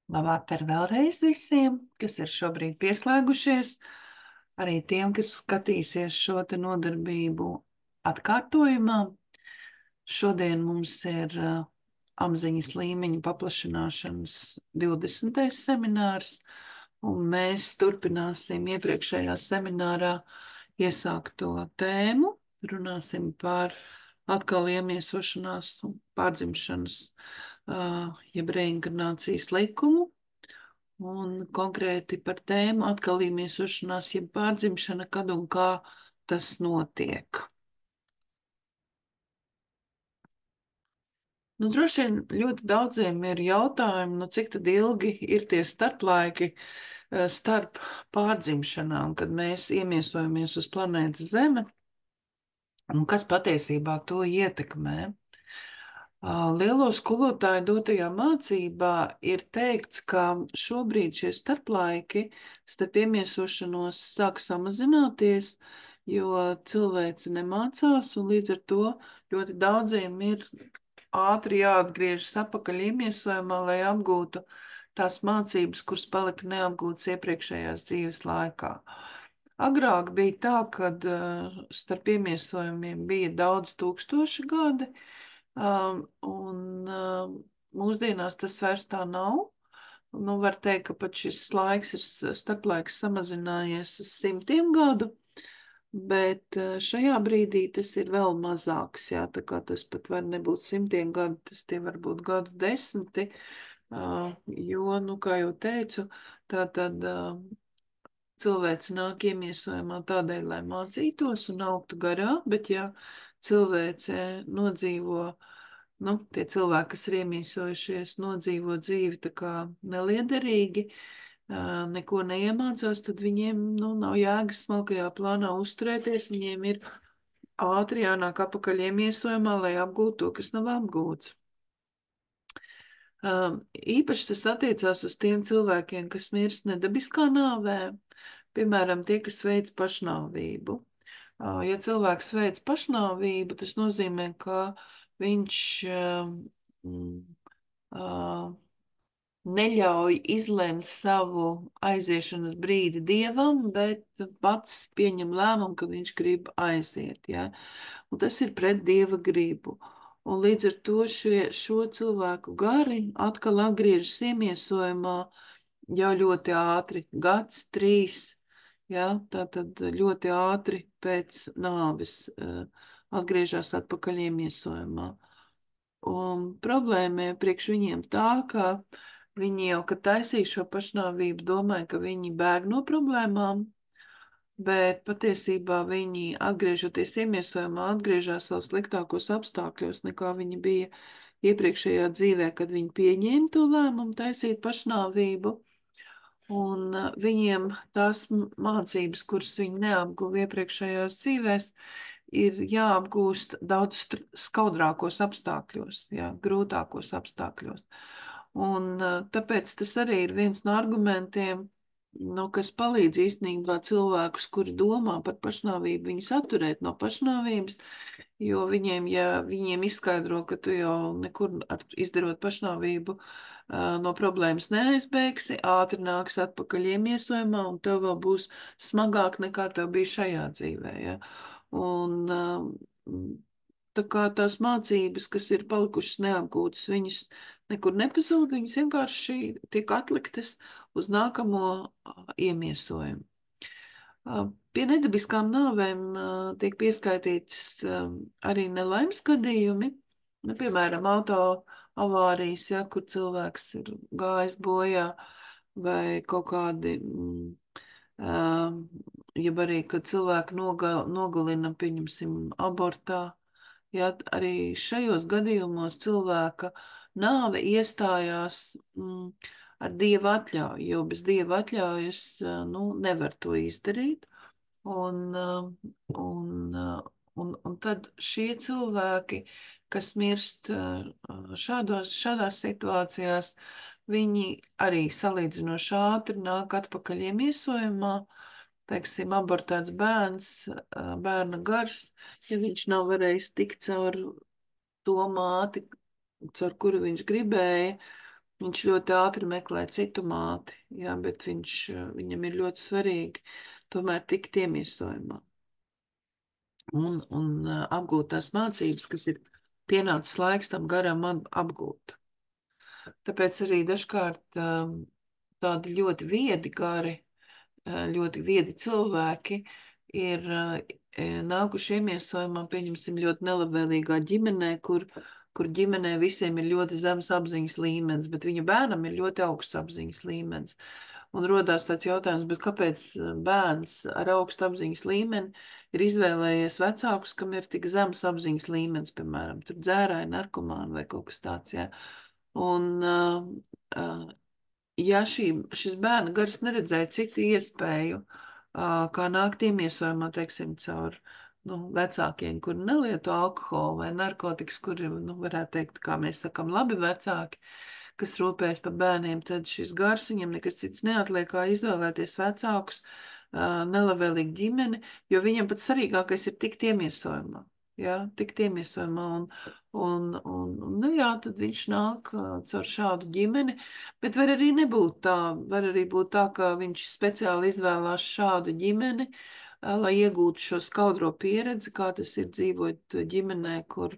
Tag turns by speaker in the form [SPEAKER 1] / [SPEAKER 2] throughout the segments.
[SPEAKER 1] Labvakar vēlreiz visiem, kas ir šobrīd pieslēgušies, arī tiem, kas skatīsies šo te nodarbību atkārtojumā. Šodien mums ir apziņas līmeņa paplašināšanas 20. seminārs, un mēs turpināsim iepriekšējā seminārā iesākto tēmu. Runāsim par atkal iemiesošanās un pārdzimšanas jeb reinkarnācijas likumu, un konkrēti par tēmu atkal iemiesošanās jeb pārdzimšana, kad un kā tas notiek. Droši vien ļoti daudziem ir jautājumi, cik tad ilgi ir tie starplaiki starp pārdzimšanām, kad mēs iemiesojamies uz planētas Zeme, un kas patiesībā to ietekmē. Lielo skolotāju dotajā mācībā ir teikts, ka šobrīd šie starplaiki starp iemiesošanos sāk samazināties, jo cilvēci nemācās, un līdz ar to ļoti daudziem ir ātri jāatgriežas atpakaļ iemiesojumā, lai apgūtu tās mācības, kuras palika neapgūtas iepriekšējās dzīves laikā. Agrāk bija tā, kad starp iemiesojumiem bija daudz tūkstoši gadi, un mūsdienās tas vairs tā nav. Var teikt, ka pat šis laiks ir starplaiks samazinājies uz 100 gadu, bet šajā brīdī tas ir vēl mazāks, jā, tā kā tas pat var nebūt 100 gadu, tas tie var būt gadu desmiti, jo, kā jau teicu, tā tad cilvēks nāk iemiesojumā tādēļ, lai mācītos un augtu garā, bet ja cilvēce nodzīvo, tie cilvēki, kas ir iemiesojušies, nodzīvo dzīvi tā kā neliederīgi, neko neiemācās, tad viņiem, nav jēgas smalkajā plānā uzturēties, viņiem ir ātri jānāk apakaļ iemiesojumā, lai apgūtu to, kas nav apgūts. Īpaši tas attiecās uz tiem cilvēkiem, kas mirst nedabiskā nāvē, piemēram, tie, kas veic pašnāvību. Ja cilvēks veic pašnāvību, tas nozīmē, ka viņš neļauj izlemt savu aiziešanas brīdi dievam, bet pats pieņem lēmumu, ka viņš grib aiziet. Ja? Un tas ir pret dieva gribu. Un līdz ar to šo cilvēku gari atkal atgriežas iemiesojumā jau ļoti ātri, gads, 3, ja, tātad ļoti ātri pēc nāves atgriežas atpakaļ iemiesojumā. Un problēma priekš viņiem tā, ka viņi jau, kad taisīja šo pašnāvību, domāja, ka viņi bēg no problēmām, bet patiesībā viņi, atgriežoties iemiesojumā, atgriežas vēl sliktākos apstākļos, nekā viņi bija iepriekšējā dzīvē, kad viņi pieņēma to lēmumu taisīt pašnāvību. Un viņiem tās mācības, kuras viņi neapguva iepriekšējās dzīvēs, ir jāapgūst daudz skaudrākos apstākļos, jā, grūtākos apstākļos. Un tāpēc tas arī ir viens no argumentiem, kas palīdz īstenībā cilvēkus, kuri domā par pašnāvību, viņus atturēt no pašnāvības, jo viņiem, ja viņiem izskaidro, ka tu jau nekur izdarot pašnāvību no problēmas neaizbēgsi, ātri nāks atpakaļ iemiesojumā, un tev vēl būs smagāk nekā tev bija šajā dzīvē, ja. Un tā kā tās mācības, kas ir palikušas neapgūtas, viņas nekur nepazūd, viņas vienkārši tiek atliktas uz nākamo iemiesojumu. Pie nedabiskām nāvēm tiek pieskaitīts arī nelaimes gadījumi, piemēram, auto avārijas, ja, kur cilvēks ir gājis bojā, vai kaut kādi, jeb arī, kad cilvēku nogalina, pieņemsim, abortā, ja, arī šajos gadījumos cilvēka nāve iestājās ar dieva atļauju, jo bez dieva atļaujas nevar to izdarīt. Un tad šie cilvēki, kas mirst šādās situācijās, viņi arī salīdzinoši ātri nāk atpakaļ iemiesojumā. Teiksim, abortēts bērns, bērna gars, ja viņš nav varējis tikt caur to māti, caur kuru viņš gribēja, Viņš ļoti ātri meklē citu māti, jā, bet viņam ir ļoti svarīgi tomēr tikt iemiesojumā un apgūt tās mācības, kas ir pienācis laiks tam garam apgūt. Tāpēc arī dažkārt tādi ļoti viedi gari, ļoti viedi cilvēki ir nākuši iemiesojumā, pieņemsim, ļoti nelabvēlīgā ģimenē, kur ģimenē visiem ir ļoti zems apziņas līmenis, bet viņa bērnam ir ļoti augsts apziņas līmenis. Un rodās tāds jautājums, bet kāpēc bērns ar augstu apziņas līmeni ir izvēlējies vecākus, kam ir tik zems apziņas līmenis, piemēram, tur dzērāji, narkomāni vai kaut kas tāds, jā. Un, ja šis bērna gars neredzēja citu iespēju, kā nākt iemiesojumā, teiksim, caur vecākiem, kuri nelieto alkoholu vai narkotikas, kuri, varētu teikt, kā mēs sakam, labi vecāki, kas rūpējas par bērniem, tad šis gars viņam nekas cits neatliek, kā izvēlēties vecākus, nelabvēlīgu ģimeni, jo viņam pats svarīgākais ir tikt iemiesojumā. Jā, tikt iemiesojumā nu jā, tad viņš nāk caur šādu ģimeni, bet var arī nebūt tā, var arī būt tā, ka viņš speciāli izvēlās šādu ģimeni, lai iegūtu šo skaudro pieredzi, kā tas ir dzīvot ģimenē, kur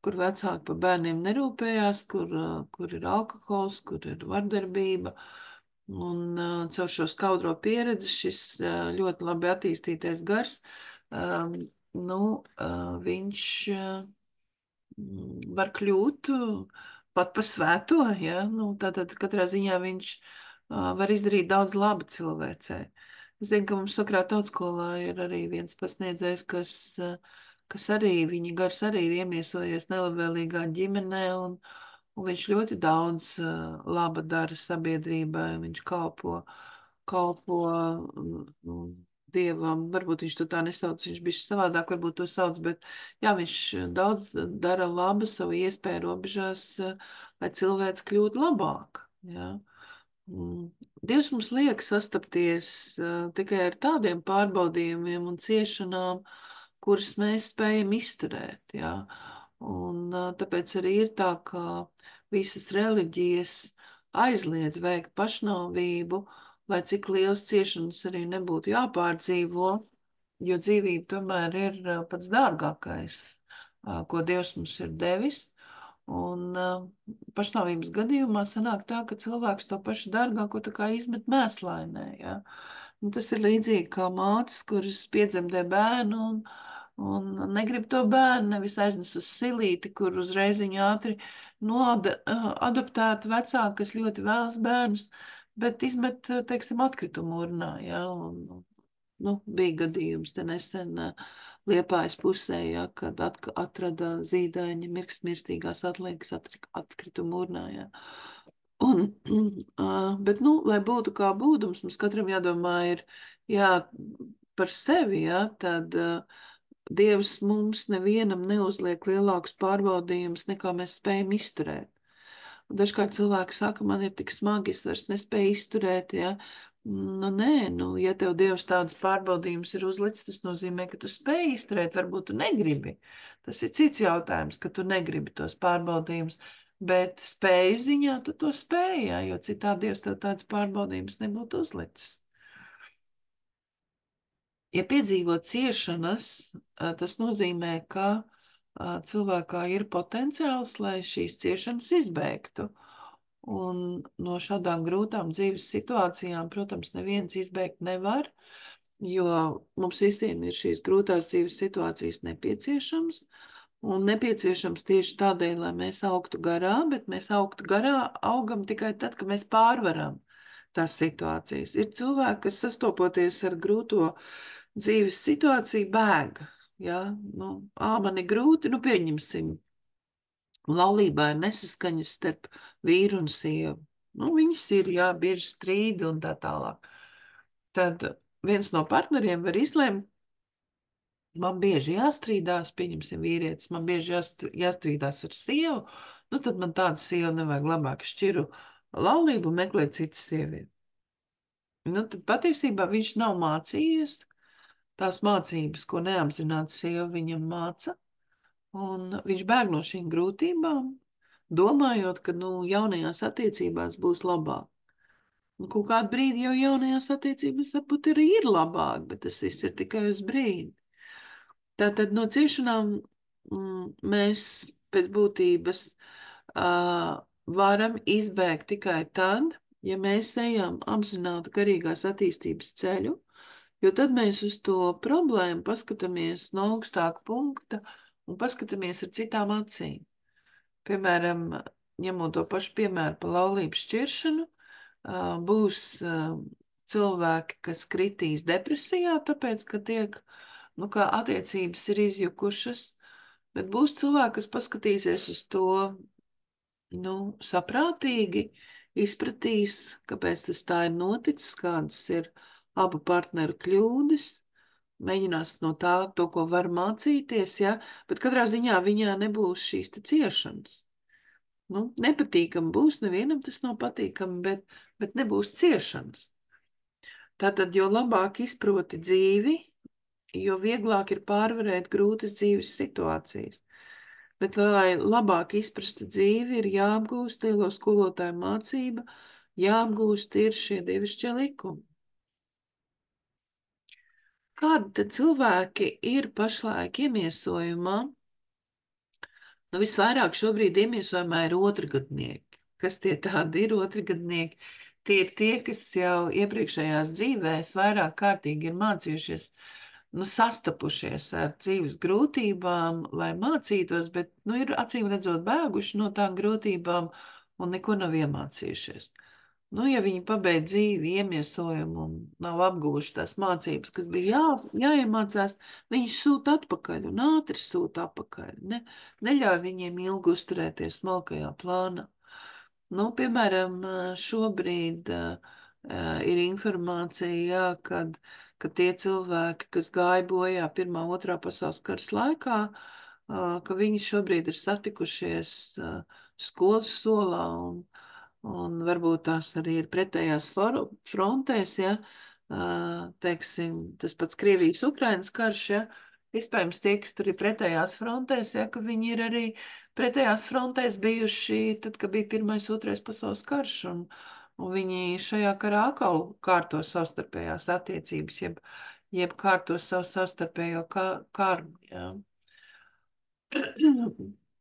[SPEAKER 1] vecāki par bērniem nerūpējās, kur ir alkohols, kur ir vardarbība. Un caur šo skaudro pieredzi šis ļoti labi attīstītais gars, viņš var kļūt pat par svēto, ja? Tātad katrā ziņā viņš var izdarīt daudz laba cilvēcē. Es zinu, ka mums Sokrāta tautskolā ir arī viens pasniedzējs, kas arī, viņa gars arī ir iemiesojies nelabvēlīgā ģimenē, un viņš ļoti daudz laba dara sabiedrībai, viņš kalpo Dievam, varbūt viņš to tā nesauc, viņš bišķi savādāk varbūt to sauc, bet jā, viņš daudz dara labu savu iespēju robežās, lai cilvēks kļūtu labāk, jā. Dievs mums liek sastapties tikai ar tādiem pārbaudījumiem un ciešanām, kuras mēs spējam izturēt, jā. Un tāpēc arī ir tā, ka visas reliģijas aizliedz veikt pašnāvību, lai cik liels ciešanas arī nebūtu jāpārdzīvo, jo dzīvība tomēr ir pats dārgākais, ko Dievs mums ir devis. Un pašnāvības gadījumā sanāk tā, ka cilvēks to pašu dārgāko tā kā izmet mēslainē, ja? Un tas ir līdzīgi kā mātes, kuras piedzemdē bērnu un negrib to bērnu, nevis aiznes uz silīti, kur uzreiz viņu ātri adoptētu vecāki, kas ļoti vēlas bērnus, bet izmet, teiksim, atkritumu urnā, ja? Bija gadījums te nesen Liepājas pusē, ja, kad atrada zīdaiņa mirstīgās atliekas atkritumu urnā, ja. Bet, lai būtu kā būdums, mums katram jādomā ir, jā, par sevi, ja, tad Dievs mums nevienam neuzliek lielākus pārbaudījumus, nekā mēs spējam izturēt. Dažkārt cilvēki saka, man ir tik smagi, es vairs nespēju izturēt, ja. Nē, ja tev Dievs tādas pārbaudījumus ir uzlicis, tas nozīmē, ka tu spēj izturēt, varbūt tu negribi. Tas ir cits jautājums, ka tu negribi tos pārbaudījumus, bet spēju ziņā tu to spēj, ja, jo citādi Dievs tev tādas pārbaudījumus nebūtu uzlicis. Ja piedzīvo ciešanas, tas nozīmē, ka cilvēkā ir potenciāls, lai šīs ciešanas izbēgtu. Un no šādām grūtām dzīves situācijām, protams, neviens izbēgt nevar, jo mums visiem ir šīs grūtās dzīves situācijas nepieciešams, un nepieciešams tieši tādēļ, lai mēs augtu garā, bet mēs augam tikai tad, kad mēs pārvaram tās situācijas. Ir cilvēki, kas sastopoties ar grūto dzīves situāciju, bēg. Ja? Man ir grūti, pieņemsim. Laulībā ir nesaskaņas starp vīru un sievu. Viņas ir, jā, bieži strīdi un tā tālāk. Tad viens no partneriem var izlemt, man bieži jāstrīdās, pieņemsim vīrietis, man bieži jāstrīdās ar sievu, tad man tādu sievu nevajag, labāk šķiru laulību un meklēt citu sievieti. Tad patiesībā viņš nav mācījies tās mācības, ko neapzināti sieva viņam māca, un viņš bēg no šīm grūtībām, domājot, ka, nu, jaunajās attiecībās būs labāk. Nu, kaut kādu brīdi jau jaunajās attiecībās varbūt arī ir labāk, bet tas viss ir tikai uz brīdi. Tātad no ciešanām mēs pēc būtības varam izbēgt tikai tad, ja mēs ejam apzināti garīgās attīstības ceļu, jo tad mēs uz to problēmu paskatāmies no augstāka punkta un paskatāmies ar citām acīm. Piemēram, ņemot to pašu piemēru par laulības šķiršanu, būs cilvēki, kas kritīs depresijā, tāpēc, ka tiek, nu, kā attiecības ir izjukušas, bet būs cilvēki, kas paskatīsies uz to, nu, saprātīgi, izpratīs, kāpēc tas tā ir noticis, kādas ir abu partneru kļūdas, mēģinās no tā to, ko var mācīties, ja, bet katrā ziņā viņā nebūs šīs te ciešanas. Nu, nepatīkami būs, nevienam tas nav patīkami, bet nebūs ciešanas. Tātad, jo labāk izproti dzīvi, jo vieglāk ir pārvarēt grūtas dzīves situācijas. Bet, lai labāk izprastu dzīvi, ir jāapgūst lielo skolotāju mācība, jāapgūst ir šie dievišķie likumi. Kādi tad cilvēki ir pašlaik iemiesojumā? Nu, visvairāk šobrīd iemiesojumā ir otrgadnieki. Kas tie tādi ir otrgadnieki? Tie ir tie, kas jau iepriekšējās dzīvēs vairāk kārtīgi ir mācījušies, nu, sastapušies ar dzīves grūtībām, lai mācītos, bet, nu, ir acīm redzot bēguši no tām grūtībām un neko nav iemācījušies. Nu, ja viņi pabeidz dzīvi iemiesojumu un nav apguvuši tās mācības, kas bija jāiemācās, viņš sūta atpakaļ un ātri sūta atpakaļ. Neļauj viņiem ilgi uzturēties smalkajā plānā. Nu, piemēram, šobrīd ir informācija, jā, kad tie cilvēki, kas gāja bojā Pirmā, Otrā pasaules karas laikā, ka viņi šobrīd ir satikušies skolas solā un varbūt tās arī ir pretējās frontēs, ja, teiksim, tas pats Krievijas-Ukrainas karš, ja, iespējams tie, kas tur ir pretējās frontēs, ja, ka viņi ir arī pretējās frontēs bijuši tad, kad bija Pirmais, Otrais pasaules karš, un viņi šajā karā atkal kārto savstarpējās attiecības, jeb kārto savu savstarpējo karu, ja.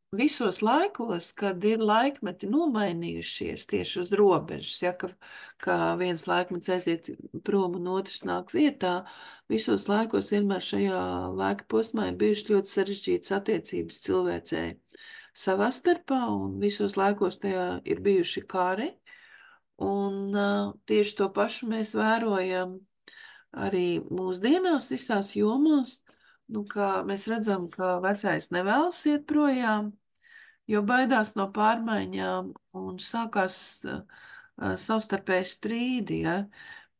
[SPEAKER 1] Visos laikos, kad ir laikmeti nomainījušies tieši uz robežas, ja, ka viens laikmets aiziet prom un otrs nāk vietā, visos laikos vienmēr šajā laika posmā ir bijušas ļoti sarežģītas attiecības cilvēcei savā starpā, un visos laikos tajā ir bijuši kari, un tieši to pašu mēs vērojam arī mūsdienās visās jomās, nu, kā mēs redzam, ka vecais nevēlas iet projām, jo baidās no pārmaiņām un sākās savstarpēji strīdi, ja.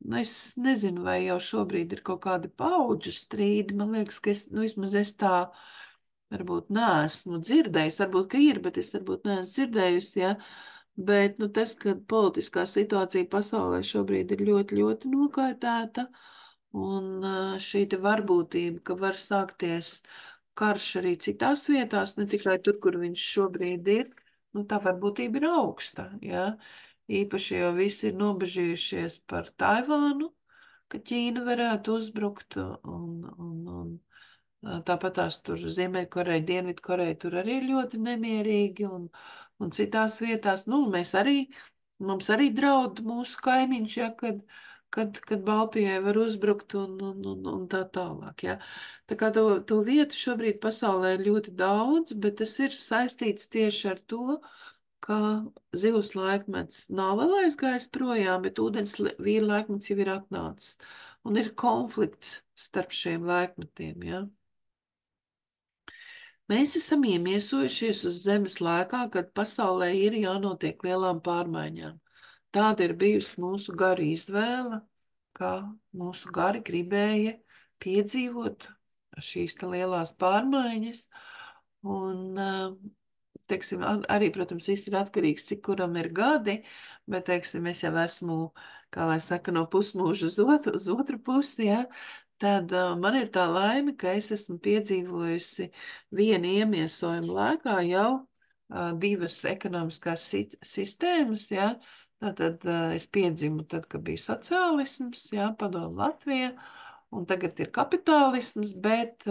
[SPEAKER 1] Nu, es nezinu, vai jau šobrīd ir kaut kādi paudžu strīdi, man liekas, ka vismaz es tā varbūt neesmu dzirdējusi, varbūt, ka ir, bet es varbūt neesmu dzirdējusi, ja. Bet, nu, tas, ka politiskā situācija pasaulē šobrīd ir ļoti, ļoti nokaitēta, un šī te varbūtība, ka var sākties karš arī citās vietās, ne tikai tur, kur viņš šobrīd ir, nu, tā varbūtība ir augsta, ja? Īpaši jau visi ir nobežījušies par Taivānu, ka Ķīna varētu uzbrukt, un tāpat tās tur Ziemeļkoreja, Dienvidkoreja tur arī ir ļoti nemierīgi, un citās vietās, nu, mums arī draud mūsu kaimiņš, ja, kad Baltijai var uzbrukt un tā tālāk, ja. Tā kā to vietu šobrīd pasaulē ir ļoti daudz, bet tas ir saistīts tieši ar to, ka zivs laikmets nav vēl aizgājis projām, bet ūdens vīra laikmets jau ir atnācis, un ir konflikts starp šiem laikmetiem, ja. Mēs esam iemiesojušies uz zemes laikā, kad pasaulē ir jānotiek lielām pārmaiņām. Tāda ir bijusi mūsu gara izvēle, kā mūsu gari gribēja piedzīvot šīs lielās pārmaiņas. Un, teiksim, arī, protams, viss ir atkarīgs, cik kuram ir gadi, bet, teiksim, es jau esmu, kā lai saka, no pusmūža uz otru pusi, ja, tad man ir tā laime, ka es esmu piedzīvojusi vienu iemiesojumu laikā jau divas ekonomiskās sistēmas, jā. Tātad es piedzimu tad, kad bija sociālisms, jā, padomu Latvija, un tagad ir kapitālisms, bet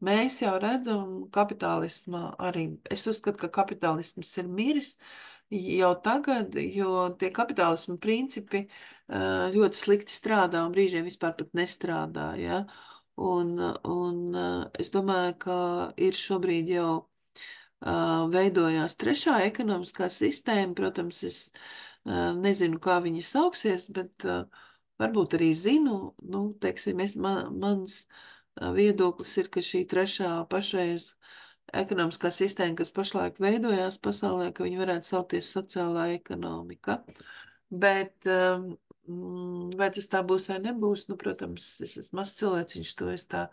[SPEAKER 1] mēs jau redzam kapitālismā arī, es uzskatu, ka kapitālisms ir miris jau tagad, jo tie kapitālisma principi ļoti slikti strādā un brīžiem vispār pat nestrādā, jā. Un es domāju, ka ir šobrīd jau veidojās trešā ekonomiskā sistēma. Protams, es nezinu, kā viņi sauksies, bet varbūt arī zinu. Nu, teiksim, mans viedoklis ir, ka šī trešā pašreiz ekonomiskā sistēma, kas pašlaik veidojās pasaulē, ka viņi varētu saukties sociālā ekonomika. Bet vai tas tā būs vai nebūs, nu, protams, es esmu mazs cilvēciņš, to es tā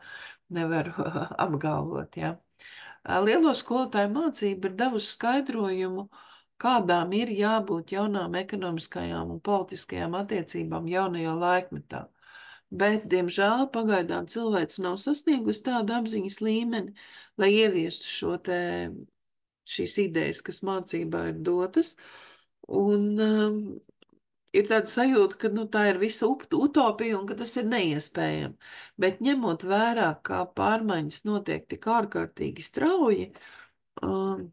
[SPEAKER 1] nevaru apgalvot, jā. Lielo skolotāju mācība ir devusi skaidrojumu, kādām ir jābūt jaunām ekonomiskajām un politiskajām attiecībām jaunajā laikmetā. Bet, diemžēl, pagaidām cilvēks nav sasniegusi tādu apziņas līmeni, lai ieviestu šīs idejas, kas mācībā ir dotas. Un ir tāda sajūta, ka tā ir visa utopija un ka tas ir neiespējami. Bet ņemot vērā, kā pārmaiņas notiek tik ārkārtīgi strauji, un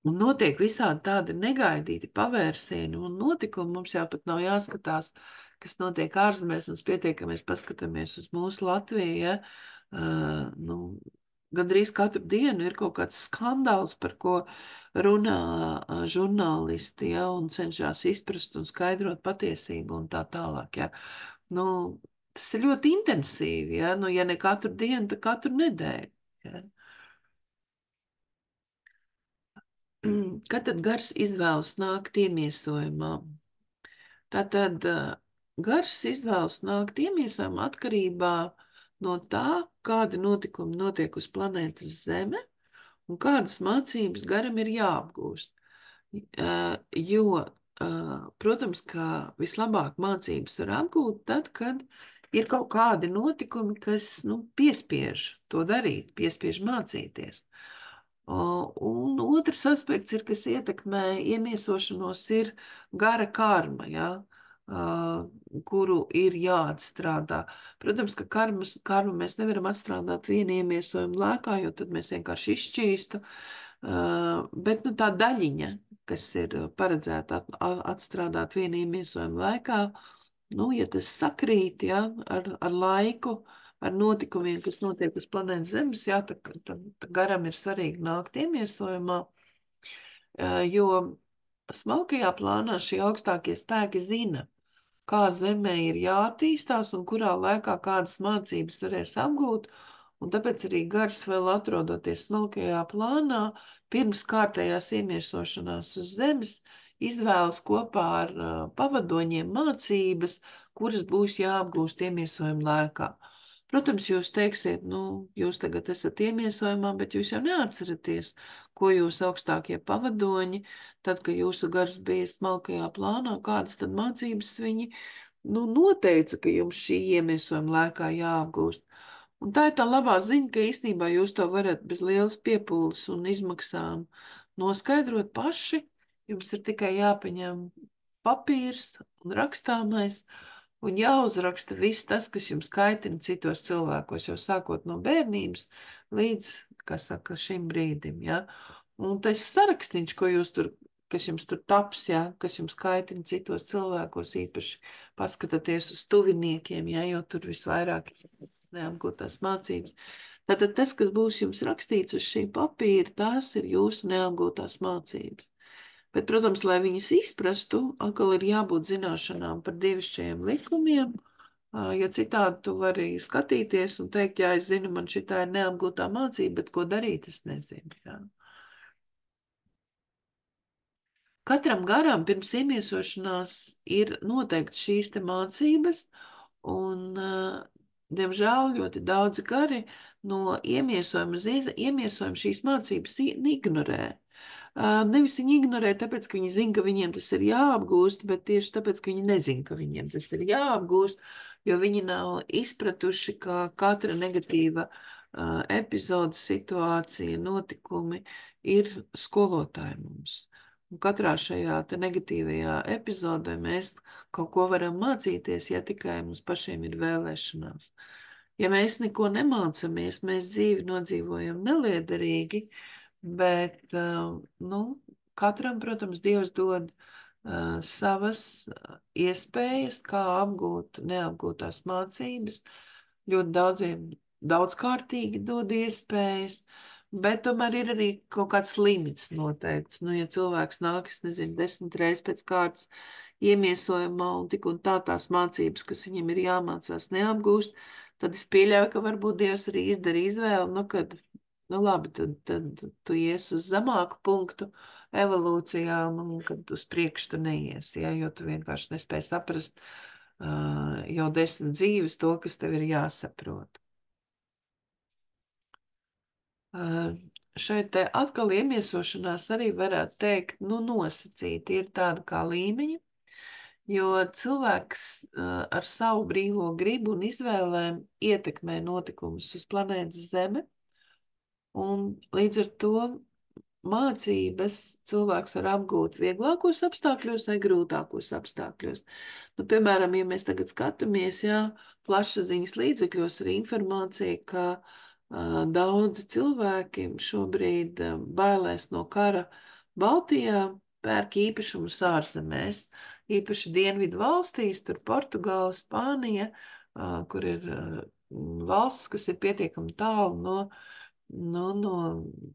[SPEAKER 1] notiek visādi tādi negaidīti pavērsieni un notikumi, mums jau pat nav jāskatās, kas notiek ārzemēs, mums pietiek, ka mēs paskatāmies uz mūsu Latviju, ja? Gandrīz katru dienu ir kaut kāds skandāls, par ko runā žurnālisti, ja, un cenšas izprast un skaidrot patiesību un tā tālāk. Ja. Tas ir ļoti intensīvi, ja, ja ne katru dienu, tad katru nedēļu. Ja. Kad tad gars izvēlas nākt iemiesojumā? Tātad gars izvēlas nākt iemiesojumā atkarībā no tā, kādi notikumi notiek uz planētas Zeme un kādas mācības garam ir jāapgūst. Jo, protams, ka vislabāk mācības var apgūt tad, kad ir kaut kādi notikumi, kas piespiež to darīt, piespiež mācīties. Un otrs aspekts, kas ietekmē iemiesošanos, ir gara karma, ja, kuru ir jāatstrādā. Protams, ka karmu mēs nevaram atstrādāt vienu iemiesojumu laikā, jo tad mēs vienkārši izšķīstu, bet tā daļiņa, kas ir paredzēta atstrādāt vienu iemiesojumu laikā, ja tas sakrīt, ja, ar laiku, ar notikumiem, kas notiek uz planētas Zemes, jā, tad garam ir svarīgi nākt iemiesojumā, jo smalkajā plānā šie augstākie spēki zina, kā Zemē ir jāattīstās un kurā laikā kādas mācības varēs apgūt, un tāpēc arī gars vēl atrodoties smalkajā plānā, pirms kārtējās iemiesošanās uz Zemes, izvēlas kopā ar pavadoņiem mācības, kuras būs jāapgūst iemiesojuma laikā. Protams, jūs teiksiet, jūs tagad esat iemiesojumā, bet jūs jau neatceraties, ko jūs augstākie pavadoņi, tad, kad jūsu gars bija smalkajā plānā, kādas tad mācības viņi noteica, ka jums šī iemiesojuma laikā jāapgūst. Un tā ir tā labā ziņa, ka īstenībā jūs to varat bez lielas piepūles un izmaksām noskaidrot paši. Jums ir tikai jāpaņem papīrs un rakstāmais, un jāuzraksta viss tas, kas jums kaitina citos cilvēkos, jau sākot no bērnības līdz, kā saka, šim brīdim, ja. Un tas sarakstīns, kas jums tur taps, ja, kas jums kaitina citos cilvēkos, īpaši paskatāties uz tuviniekiem, ja, jo tur visvairāk neapgūtās mācības. Tātad tas, kas būs jums rakstīts uz šī papīra, tās ir jūsu neapgūtās mācības. Bet, protams, lai viņas izprastu, atkal ir jābūt zināšanām par dievišķajiem likumiem, jo citādi tu vari skatīties un teikt, jā, es zinu, man šitā ir neapgūtā mācība, bet ko darīt, es nezinu. Jā. Katram garam pirms iemiesošanās ir noteikti šīs te mācības, un, diemžēl, ļoti daudzi gari no iemiesojuma uz iemiesojumu šīs mācības ignorē. Nevis viņi ignorē, tāpēc, ka viņi zina, ka viņiem tas ir jāapgūst, bet tieši tāpēc, ka viņi nezina, ka viņiem tas ir jāapgūst, jo viņi nav izpratuši, ka katra negatīva epizode, situācija, notikumi ir skolotāji mums. Un katrā šajā te negatīvajā epizodē mēs kaut ko varam mācīties, ja tikai mums pašiem ir vēlēšanās. Ja mēs neko nemācamies, mēs dzīvi nodzīvojam neliederīgi, bet, nu, katram, protams, Dievs dod savas iespējas, kā apgūt neapgūtās mācības. Ļoti daudziem daudzkārtīgi dod iespējas, bet tomēr ir arī kaut kāds limits noteikts. Nu, ja cilvēks nāk, es nezinu, 10 reizes pēc kārtas iemiesojumā un tik un tā tās mācības, kas viņam ir jāmācās, neapgūst, tad es pieļauju, ka varbūt Dievs arī izdarīja izvēli, nu, kad, nu labi, tad tu ies uz zemāku punktu evolūcijā, un kad uz priekšu tu neies, ja, jo tu vienkārši nespēji saprast jau 10 dzīves to, kas tev ir jāsaprot. Šeit te atkal iemiesošanās arī varētu teikt, nu, nosacīti ir tāda kā līmeņa, jo cilvēks ar savu brīvo gribu un izvēlēm ietekmē notikumus uz planētas Zeme, un līdz ar to mācības cilvēks var apgūt vieglākos apstākļos vai grūtākos apstākļos. Nu, piemēram, ja mēs tagad skatāmies, jā, plašsaziņas līdzekļos ir informācija, ka daudzi cilvēki šobrīd bailēs no kara Baltijā pērk īpašumus ārzemēs, īpaši dienvidu valstīs, tur Portugāla, Spānija, kur ir valsts, kas ir pietiekami tālu no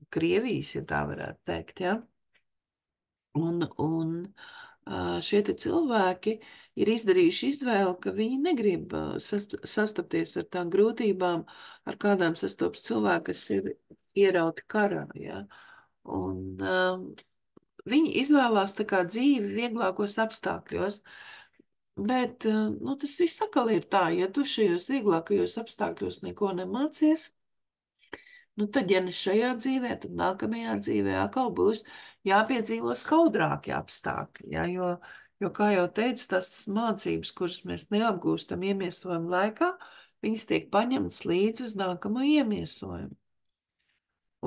[SPEAKER 1] Krievijas, ja tā varētu teikt, ja? Un šie te cilvēki ir izdarījuši izvēli, ka viņi negrib sastapties ar tām grūtībām, ar kādām sastopas cilvēki, kas ir ierauti karā, ja? Un viņi izvēlās tā kā dzīvi vieglākos apstākļos, bet, nu, tas viss atkal ir tā, ja tu šajos vieglākajos apstākļos neko nemācies, nu, tad, ja ne šajā dzīvē, tad nākamajā dzīvē atkal būs jāpiedzīvo skaudrākie apstākļi, ja? Jo, kā jau teicu, tas mācības, kuras mēs neapgūstam iemiesojuma laikā, viņas tiek paņemtas līdzi uz nākamo iemiesojumu.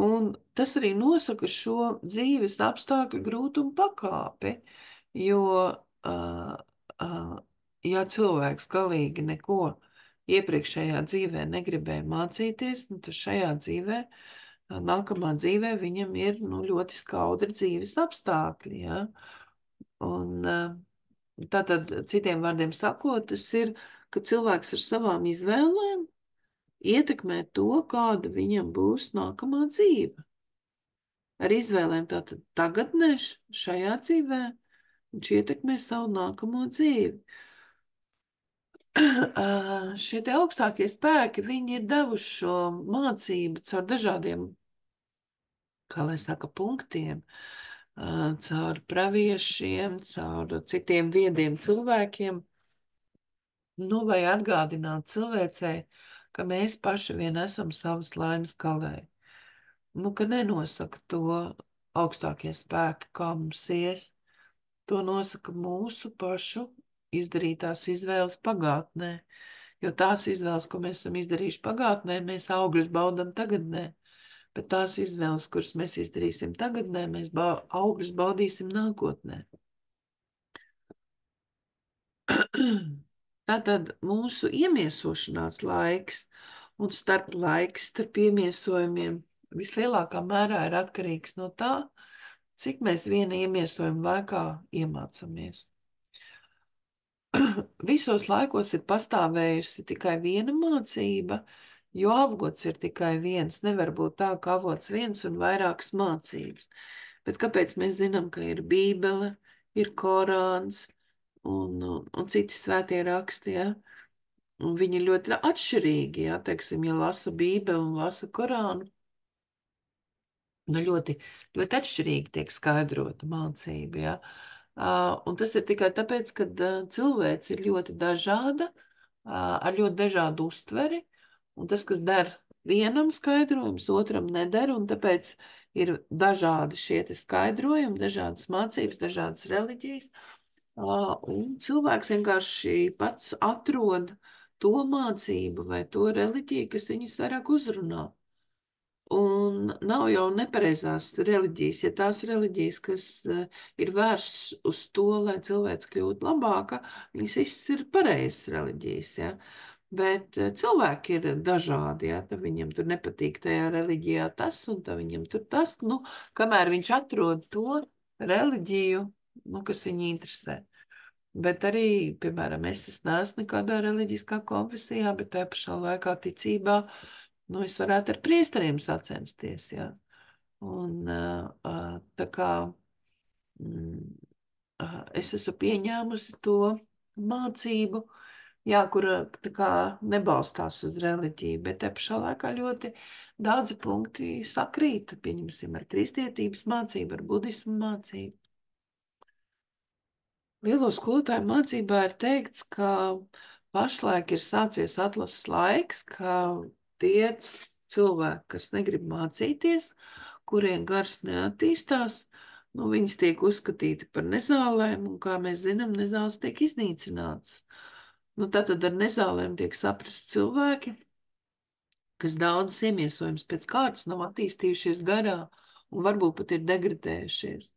[SPEAKER 1] Un tas arī nosaka šo dzīves apstākļu grūtumu pakāpi, jo, ja cilvēks galīgi neko iepriekšējā dzīvē negribēja mācīties, nu, tad šajā dzīvē, nākamā dzīvē viņam ir, nu, ļoti skaudri dzīves apstākļi, ja? Un tātad, citiem vārdiem sakot, tas ir, ka cilvēks ar savām izvēlēm ietekmē to, kāda viņam būs nākamā dzīve. Ar izvēlēm tātad tagadnē, šajā dzīvē, viņš ietekmē savu nākamo dzīvi. Šie te augstākie spēki, viņi ir devuši šo mācību caur dažādiem, kā lai saka, punktiem, caur praviešiem, caur citiem viediem cilvēkiem, nu, lai atgādinātu cilvēcei, ka mēs paši vien esam savas laimes kalē. Nu, ka nenosaka to augstākie spēki, kā mums ies, to nosaka mūsu pašu izdarītās izvēles pagātnē, jo tās izvēles, ko mēs esam izdarījuši pagātnē, mēs augļus baudam tagadnē, bet tās izvēles, kuras mēs izdarīsim tagadnē, mēs augļus baudīsim nākotnē. Tātad mūsu iemiesošanās laiks un starp laiks starp iemiesojumiem vislielākā mērā ir atkarīgs no tā, cik mēs viena iemiesojuma laikā iemācamies. Visos laikos ir pastāvējusi tikai viena mācība, jo avots ir tikai viens. Nevar būt tā, ka avots viens un vairākas mācības. Bet kāpēc mēs zinām, ka ir Bībele, ir Korāns un citi svētie raksti, ja? Un viņi ir ļoti atšķirīgi, ja? Teiksim, ja lasa Bībeli un lasa Korānu, nu ļoti, ļoti atšķirīgi tiek skaidrota mācība, ja? Un tas ir tikai tāpēc, ka cilvēks ir ļoti dažāda, ar ļoti dažādu uztveri, un tas, kas der vienam skaidrojums, otram neder, un tāpēc ir dažādi šie skaidrojumi, dažādas mācības, dažādas reliģijas, un cilvēks vienkārši pats atrod to mācību vai to reliģiju, kas viņus vairāk uzrunā. Un nav jau nepareizās reliģijas, ja tās reliģijas, kas ir vērstas uz to, lai cilvēks kļūtu labāka, viņas visas ir pareizas reliģijas, ja. Bet cilvēki ir dažādi, ja, tad viņam tur nepatīk tajā reliģijā tas, un tad viņam tur tas, nu, kamēr viņš atrod to reliģiju, nu, kas viņu interesē. Bet arī, piemēram, es neesmu nekādā reliģiskā konfesijā, bet tajā pašā laikā ticībā, nu, es varētu ar priesteriem sacensties, jā. Un tā kā es esmu pieņēmusi to mācību, jā, kura tā kā nebalstās uz reliģiju, bet te pašā laikā ļoti daudzi punkti sakrīt, pieņemsim, ar kristietības mācību, ar budismu mācību. Lielo skolotāju mācībā ir teikts, ka pašlaik ir sācies atlases laiks, ka tie cilvēki, kas negrib mācīties, kuriem gars neattīstās, nu, viņas tiek uzskatīti par nezālēm, un, kā mēs zinām, nezāles tiek iznīcināts. Nu, tātad ar nezālēm tiek saprast cilvēki, kas daudzas iemiesojumus pēc kārtas nav attīstījušies garā, un varbūt pat ir degradējušies.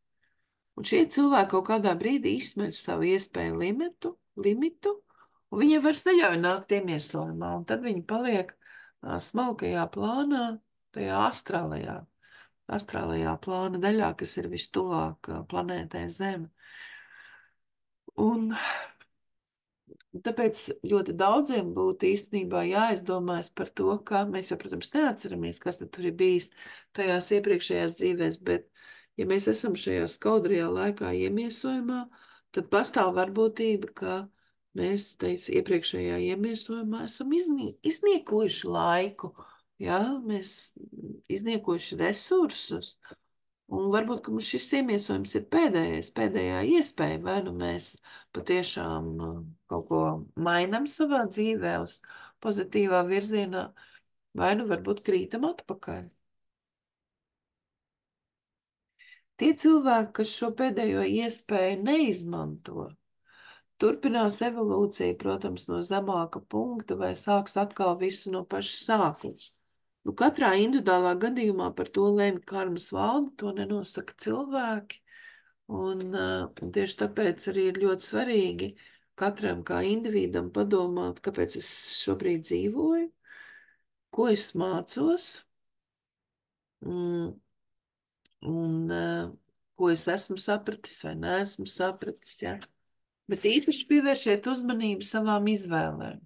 [SPEAKER 1] Un šie cilvēki kaut kādā brīdī izsmeļ savu iespēju limitu, un viņiem vairs neļauj nākt iemiesojumā, un tad viņi paliek smalkajā plānā, tajā astrālajā plāna daļā, kas ir vistuvāk planētai Zeme. Un tāpēc ļoti daudziem būtu īstenībā jāizdomājas par to, ka mēs jau, protams, neatceramies, kas tad tur ir bijis tajās iepriekšējās dzīvēs, bet ja mēs esam šajā skaudrajā laikā iemiesojumā, tad pastāv varbūtība, ka mēs iepriekšējā iemiesojumā esam izniekojuši laiku, ja? Mēs izniekojuši resursus, un varbūt, ka mums šis iemiesojums ir pēdējā iespēja, vai nu mēs patiešām kaut ko mainam savā dzīvē uz pozitīvā virzienā, vai nu varbūt krītam atpakaļ. Tie cilvēki, kas šo pēdējo iespēju neizmanto, turpinās evolūciju, protams, no zemāka punkta vai sāks atkal visu no paša sākuma. Nu, katrā individuālā gadījumā par to lemj karmas valde, to nenosaka cilvēki. Un tieši tāpēc arī ir ļoti svarīgi katram kā individam padomāt, kāpēc es šobrīd dzīvoju, ko es mācos, un ko es esmu sapratis vai neesmu sapratis, ja? Bet īpaši pievēršiet uzmanību savām izvēlēm.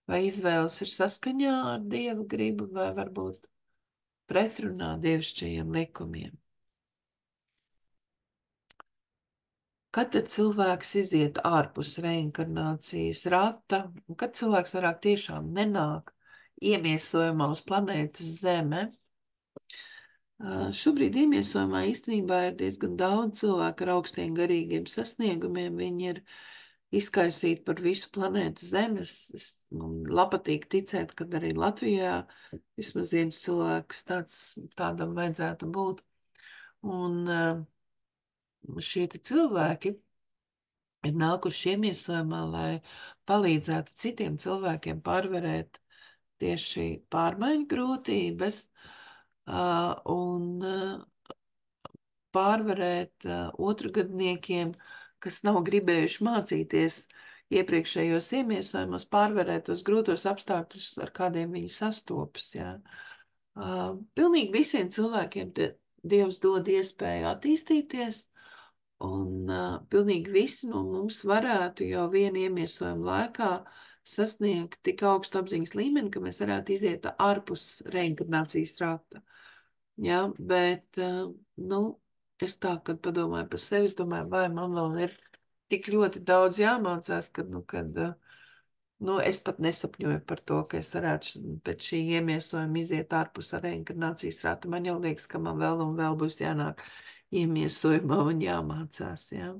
[SPEAKER 1] Vai izvēles ir saskaņā ar Dieva gribu vai varbūt pretrunā dievišķajiem likumiem. Kad tad cilvēks iziet ārpus reinkarnācijas rata, un kad cilvēks varāk tiešām nenāk iemiesojumā uz planētas Zeme, šobrīd iemiesojumā īstenībā ir diezgan daudz cilvēku ar augstiem garīgiem sasniegumiem. Viņi ir izkaisīti par visu planētu Zemes. Man patīk ticēt, ka arī Latvijā vismaz viens cilvēks tādam vajadzētu būt. Un šie cilvēki ir nākuši iemiesojumā, lai palīdzētu citiem cilvēkiem pārvarēt tieši pārmaiņu grūtības un pārvarēt otrgadniekiem, kas nav gribējuši mācīties iepriekšējos iemiesojumos, pārvarēt tos grūtos apstākļus, ar kādiem viņi sastopas. Ja. Pilnīgi visiem cilvēkiem Dievs dod iespēju attīstīties, un pilnīgi visi no mums varētu jau vienu iemiesojumu laikā sasniegt tik augstu apziņas līmeni, ka mēs varētu iziet ārpus reinkarnācijas rāta. Ja, bet, nu, es tā, kad padomāju par sevi, es domāju, vai man vēl ir tik ļoti daudz jāmācās, nu, es pat nesapņoju par to, ka es varētu pēc šī iemiesojuma iziet ārpus ar reinkarnācijas rātu. Man jau liekas, ka man vēl un vēl būs jānāk iemiesojumā un jāmācās, jā.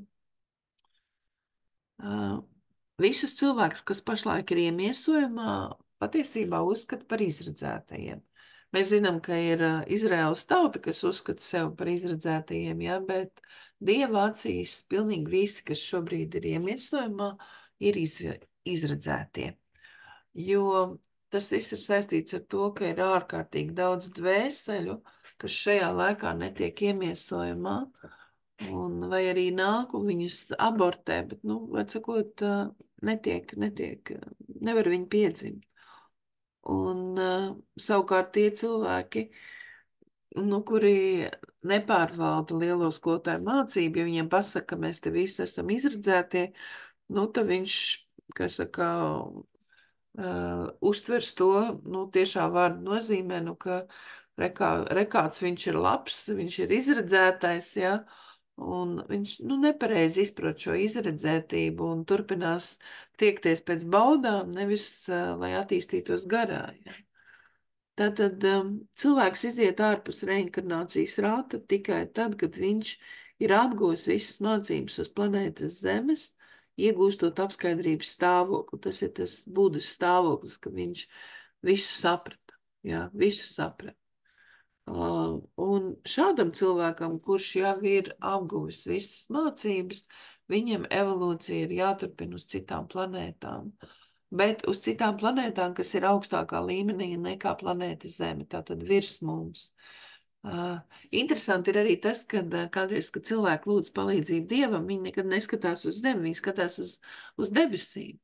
[SPEAKER 1] Visus cilvēkus, kas pašlaik ir iemiesojumā, patiesībā uzskata par izredzētajiem. Mēs zinām, ka ir Izraēlas tauta, kas uzskata sevi par izredzētajiem, ja, bet Dieva acīs pilnīgi visi, kas šobrīd ir iemiesojumā, ir izredzētie. jo tas viss ir saistīts ar to, ka ir ārkārtīgi daudz dvēseļu, kas šajā laikā netiek iemiesojumā, un vai arī nāk un viņus abortē, bet, nu, var sakot, nevar viņi piedzimt. Un savukārt tie cilvēki, nu, kuri nepārvalda lielo skolotāju mācību, ja viņiem pasaka, ka mēs te visi esam izredzētie, nu, tad viņš, kā saka, uztvers to, nu, tiešā vārda nozīmē, nu, ka rekāds viņš ir labs, viņš ir izredzētais, ja, un viņš, nu, nepareizi izprot šo izredzētību un turpinās tiekties pēc baudām, nevis, lai attīstītos garā, ja. Tātad cilvēks iziet ārpus reinkarnācijas rāta tikai tad, kad viņš ir apgūs visas mācības uz planētas Zemes, iegūstot apskaidrības stāvokli. Tas ir tas Budas stāvoklis, ka viņš visu saprata. Jā, visu saprata. Un šādam cilvēkam, kurš jau ir apguvis visas mācības, viņam evolūcija ir jāturpina uz citām planētām. Bet uz citām planētām, kas ir augstākā līmenī nekā planēta Zeme, tātad virs mums. Interesanti ir arī tas, ka kādreiz, kad cilvēki lūdz palīdzību Dievam, viņi nekad neskatās uz Zemi, viņi skatās uz debesīm.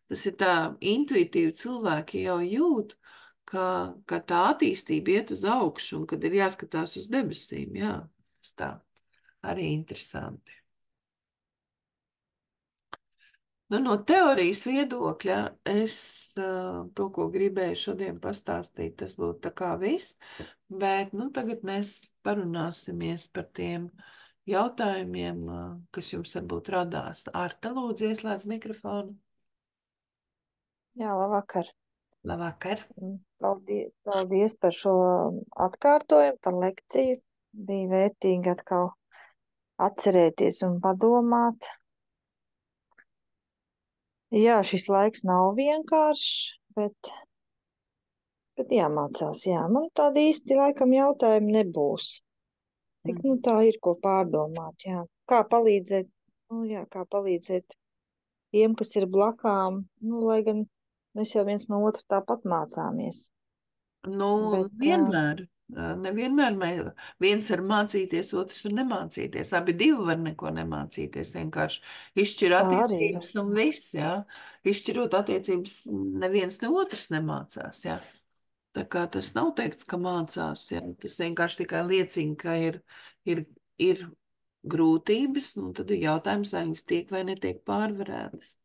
[SPEAKER 1] Tas ir tā intuitīvi, cilvēki jau jūt, ka tā attīstība iet uz augšu un kad ir jāskatās uz debesīm. Jā, tas tā arī interesanti. Nu, no teorijas viedokļa es to, ko gribēju šodien pastāstīt, tas būtu tā kā viss, bet nu, tagad mēs parunāsimies par tiem jautājumiem, kas jums varbūt radās. Arta, lūdzu, ieslēdz mikrofonu.
[SPEAKER 2] Jā, labvakar.
[SPEAKER 1] Labvakar.
[SPEAKER 2] Paldies par šo atkārtojumu, par lekciju. Bija vērtīgi atkal atcerēties un padomāt. Jā, šis laiks nav vienkāršs, bet jāmācās. Jā. Man tādi īsti laikam jautājumi nebūs. Tik nu tā ir ko pārdomāt. Jā. Kā palīdzēt, kā palīdzēt tiem, kas ir blakām, lai gan mēs jau viens no otra tāpat mācāmies.
[SPEAKER 1] Nu,
[SPEAKER 2] Bet,
[SPEAKER 1] vienmēr. Nevienmēr viens var mācīties, otrs var nemācīties. Abi divi var neko nemācīties. Vienkārši izšķir
[SPEAKER 2] tā arī ir.
[SPEAKER 1] attiecības un viss, jā. Izšķirot attiecības, neviens ne otrs nemācās, jā. Tā kā tas nav teikts, ka mācās, jā. Tas vienkārši tikai liecina, ka ir grūtības, nu tad ir jautājums, vai viņas tiek vai netiek pārvarētas.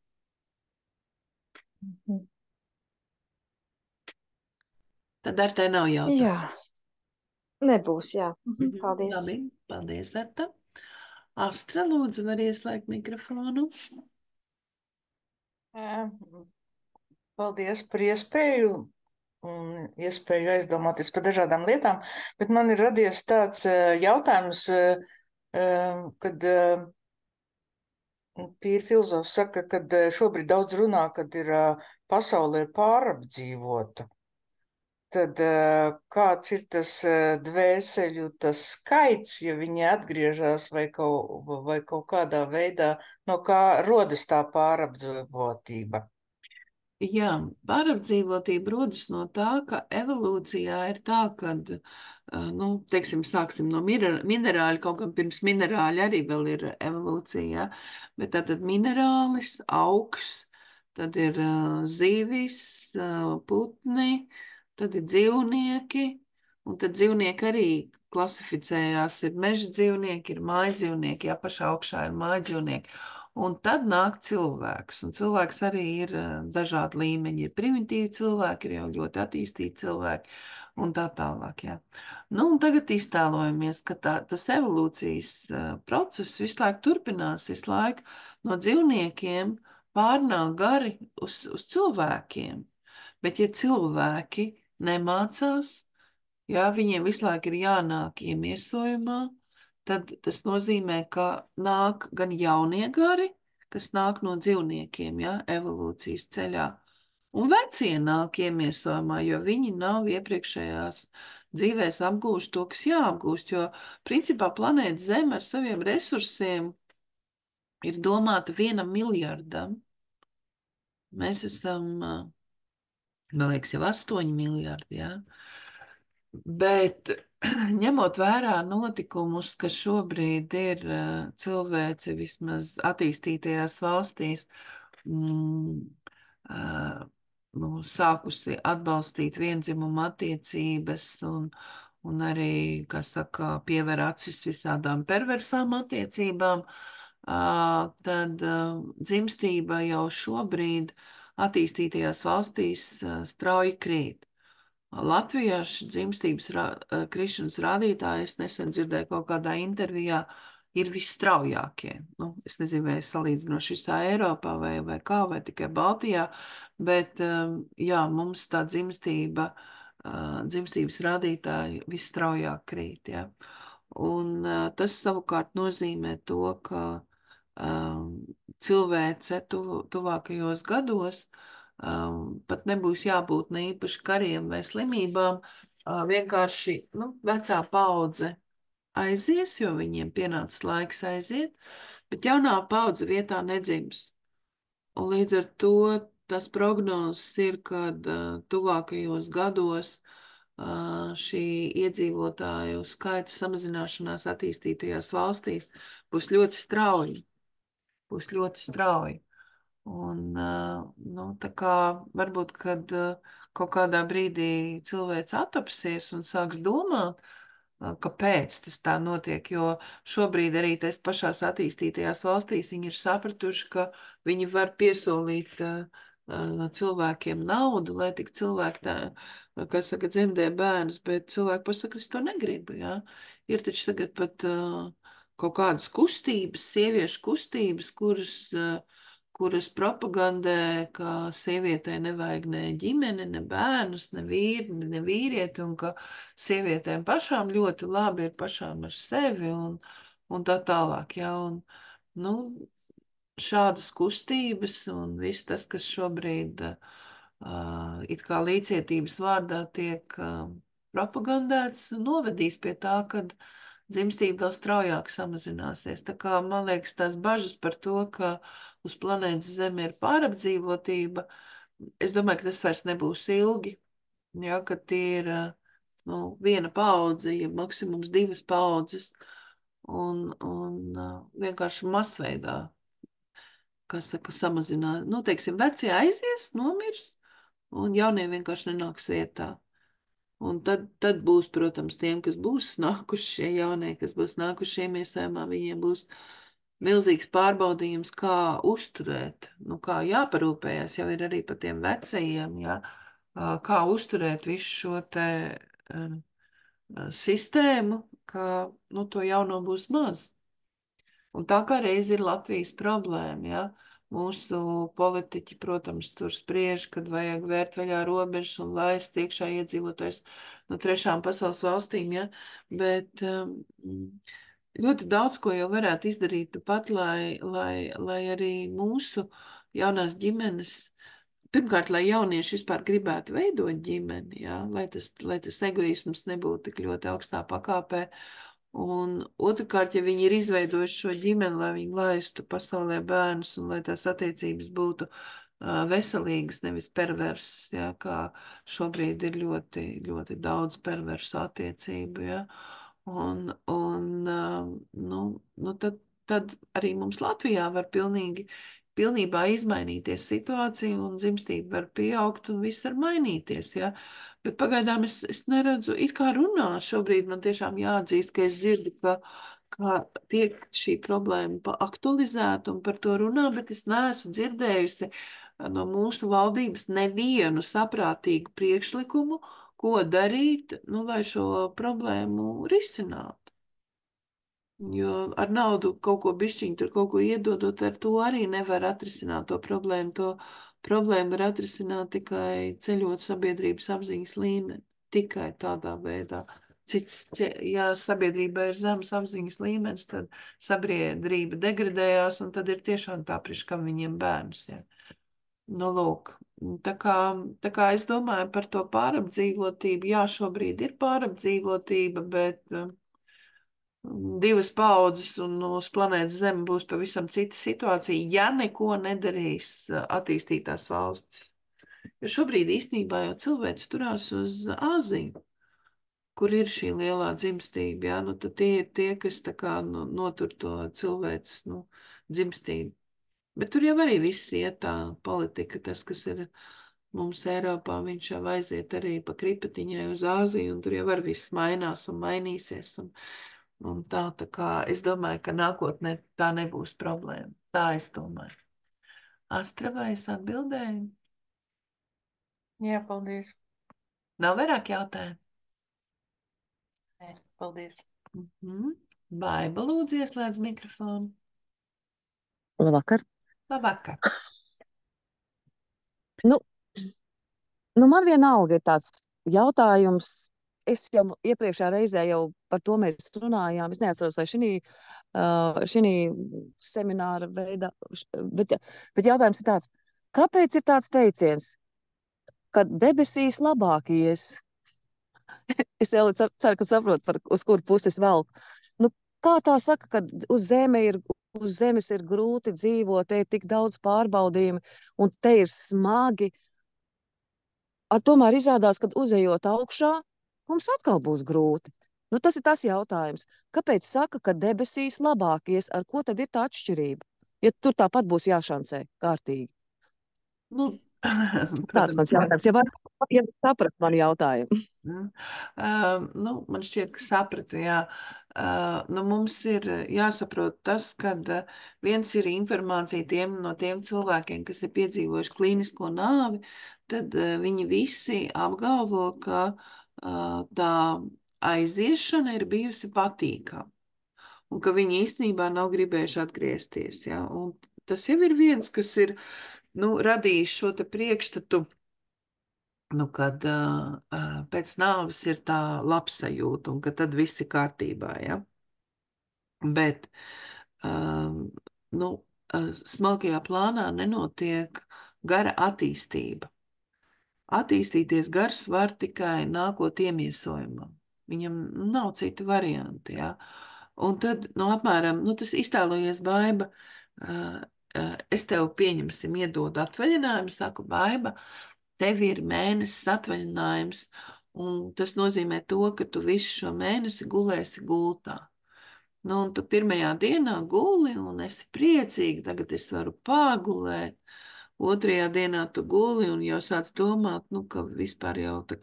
[SPEAKER 2] Mhm.
[SPEAKER 1] Tad ar te nav jautājumu.
[SPEAKER 2] Jā, nebūs, jā. Paldies.
[SPEAKER 1] Labi, paldies, Arta. Astra, lūdzu, var ieslēgt mikrofonu.
[SPEAKER 3] Paldies par iespēju un iespēju aizdomāties par dažādām lietām, bet man ir radies tāds jautājums, kad tīri filozofs saka, kad šobrīd daudz runā, kad ir pasaulē pārapdzīvota. Tad kāds ir tas dvēseļu tas skaits, ja viņi atgriežas vai kaut kādā veidā, no kā rodas tā pārapdzīvotība?
[SPEAKER 1] Jā, pārapdzīvotība rodas no tā, ka evolūcijā ir tā, ka, nu, teiksim, sāksim no minerāļa, kaut gan pirms minerāļa arī vēl ir evolūcija, bet tātad minerālis, augs, tad ir zīvis, putni, tad ir dzīvnieki, un tad dzīvnieki arī klasificējās, ir meža dzīvnieki, ir māja dzīvnieki, jā, pašā augšā ir māja dzīvnieki. Un tad nāk cilvēks, un cilvēks arī ir dažādi līmeņi. Ir primitīvi cilvēki, ir jau ļoti attīstīti cilvēki, un tā tālāk, jā. Nu, un tagad iztēlojamies, ka tas evolūcijas process visu laiku turpinās, visu laiku no dzīvniekiem pārnāk gari uz cilvēkiem. Bet ja cilvēki nemācās, ja viņiem visu laiku ir jānāk iemiesojumā, tad tas nozīmē, ka nāk gan jaunie gari, kas nāk no dzīvniekiem, ja, evolūcijas ceļā, un vecie nāk iemiesojumā, jo viņi nav iepriekšējās dzīvēs apgūši to, kas jāapgūst, jo principā planēta Zeme ar saviem resursiem ir domāta 1 miljardam. Mēs esam Man liekas, jau 8 miljardi, jā. Bet ņemot vērā notikumus, kas šobrīd ir cilvēci vismaz attīstītajās valstīs, mm, nu, sākusi atbalstīt viendzimumu attiecības un arī, kā saka, piever acis visādām perversām attiecībām, tad dzimstība jau šobrīd attīstītajās valstīs strauji krīt. Latvijā šī dzimstības krišanas rādītāji, es nesen dzirdēju kaut kādā intervijā, ir visstraujākie. Nu, es nezinu, vai salīdzinoši visā Eiropā vai kā, vai tikai Baltijā, bet jā, mums tā dzimstības rādītāji visstraujāk krīt. Ja? Un tas savukārt nozīmē to, ka cilvēce tuvākajos gados pat nebūs jābūt ne īpaši kariem vai slimībām, vienkārši vecā paudze aizies, jo viņiem pienācis laiks aiziet, bet jaunā paudze vietā nedzims. Un līdz ar to tas prognozes ir, kad tuvākajos gados šī iedzīvotāju skaita samazināšanās attīstītajās valstīs būs ļoti strauji. Būs ļoti strauji. Un, tā kā varbūt, kad kaut kādā brīdī cilvēks atapsies un sāks domāt, kāpēc tas tā notiek, jo šobrīd arī tais pašās attīstītajās valstīs viņi ir sapratuši, ka viņi var piesolīt cilvēkiem naudu, lai tik cilvēki tā, kas saka, dzemdē bērnus, bet cilvēki pasaka, es to negribu, jā. Ir taču tagad pat kaut kādas kustības, sieviešu kustības, kuras propagandē, ka sievietei nevajag ne ģimene, ne bērnus, ne vīri, ne vīrieti, un ka sievietēm pašām ļoti labi ir pašām ar sevi un tā tālāk. Ja? Un, šādas kustības un viss tas, kas šobrīd it kā līdzietības vārdā tiek propagandēts, novedīs pie tā, kad dzimstība vēl straujāk samazināsies. Tā kā, man liekas, tās bažas par to, ka uz planētas Zeme ir pārapdzīvotība, es domāju, ka tas vairs nebūs ilgi, ja, kad tie ir viena paudze, ja maksimums 2 paudzes, un vienkārši masveidā, kā saka, samazināt. Nu, teiksim, vecie aizies, nomirs, un jaunie vienkārši nenāks vietā. Un tad būs, protams, tiem, kas būs nākuši šie jaunie, kas būs nākuši šiem iesājumā, viņiem būs milzīgs pārbaudījums, kā uzturēt, kā jāparūpējas, jau ir arī par tiem vecajiem, jā, kā uzturēt visu šo te sistēmu, ka, to jauno būs maz. Un tā kā reiz ir Latvijas problēma, ja? Mūsu politiķi, protams, tur spriež, kad vajag vērt vaļā robežas un laist iekšā iedzīvotājs no trešām pasaules valstīm, ja? Bet ļoti daudz ko jau varētu izdarīt pat, lai arī mūsu jaunās ģimenes, pirmkārt, lai jaunieši vispār gribētu veidot ģimeni, ja? Lai tas egoisms nebūtu tik ļoti augstā pakāpē. Un otrkārt, ja viņi ir izveidojuši šo ģimeni, lai viņi laistu pasaulē bērnus un lai tās attiecības būtu veselīgas, nevis perversas, ja, kā šobrīd ir ļoti, ļoti daudz perversu attiecību, ja. Tad arī mums Latvijā var pilnībā izmainīties situācija un dzimstība var pieaugt un viss var mainīties, ja. Bet pagaidām es neredzu, it kā runā, šobrīd man tiešām jāatzīst, ka es dzirdu, ka tiek šī problēma aktualizēta un par to runā, bet es neesmu dzirdējusi no mūsu valdības nevienu saprātīgu priekšlikumu, ko darīt, lai šo problēmu risinātu. Jo ar naudu kaut ko bišķiņu, tur kaut ko iedodot, ar to arī nevar atrisināt to problēmu. To problēmu var atrisināt tikai ceļot sabiedrības apziņas līmeni. Tikai tādā veidā. Ja sabiedrībā ir zemes apziņas līmenis, tad sabiedrība degradējās, un tad ir tiešām tā priekš, kam viņiem bērnus. Ja. Lūk. Tā kā es domāju par to pārapdzīvotību, jā, šobrīd ir pārapdzīvotība, bet 2 paudzes un uz planētas Zeme būs pavisam cita situācija, ja neko nedarīs attīstītās valstis. Jo šobrīd īstenībā jau cilvēks turās uz Āziju, kur ir šī lielā dzimstība, jā, nu tad tie ir tie, kas tā kā notur to cilvēks, dzimstību. Bet tur jau arī viss iet tā politika, tas, kas ir mums Eiropā, viņš jau aiziet arī pa kripatiņai uz Āziju, un tur jau var viss mainās un mainīsies, un tā kā es domāju, ka nākotnē tā nebūs problēma. Tā es domāju. Astra, vai es atbildēju?
[SPEAKER 3] Jā, paldies.
[SPEAKER 1] Nav vairāk jautājumu?
[SPEAKER 3] Nē, paldies.
[SPEAKER 1] Baiba, lūdzu, ieslēdz mikrofonu.
[SPEAKER 4] Labvakar.
[SPEAKER 1] Labvakar.
[SPEAKER 4] Man vienalga ir tāds jautājums. Es jau iepriekšējā reizē jau par to mēs runājām. Es neatceros, vai šī semināra veidā, bet jautājums ir tāds, kāpēc ir tāds teiciens, ka debesīs labāk ies? Es jau ceru, ka saprotu, uz kuru puses velk. Kā tā saka, ka uz zemes ir grūti dzīvot, te ir tik daudz pārbaudījumu, un te ir smagi. Tomēr izrādās, ka uzejot augšā, mums atkal būs grūti. Tas ir tas jautājums. Kāpēc saka, ka debesīs labāk ies? Ar ko tad ir tā atšķirība? Ja tur tāpat būs jāšancē kārtīgi. Tāds mans jautājums. Ja saprat manu jautājumu.
[SPEAKER 1] Man šķiet, ka sapratu, jā. Mums ir jāsaprot tas, ka viens ir informācija no tiem cilvēkiem, kas ir piedzīvojuši klīnisko nāvi, tad viņi visi apgalvo, ka tā aiziešana ir bijusi patīkama un ka viņi īstenībā nav gribējuši atgriezties. Ja? Un tas jau ir viens, kas ir radījis šo te priekšstatu, kad pēc nāves ir tā labsajūta un ka tad viss ir kārtībā. Ja? Bet smalkajā plānā nenotiek gara attīstība. Attīstīties gars var tikai nākot iemiesojumam. Viņam nav cita varianti. Ja? Un tad, apmēram, tas iztēlojies Baiba, es tev pieņemsim, iedod atvaļinājumu, saku, Baiba, tev ir mēnesis atvaļinājums, un tas nozīmē to, ka tu visu šo mēnesi gulēsi gultā. Un tu pirmajā dienā guli, un esi priecīgi, tagad es varu pagulēt. Otrajā dienā tu guli un jau sāc domāt, ka vispār jau tā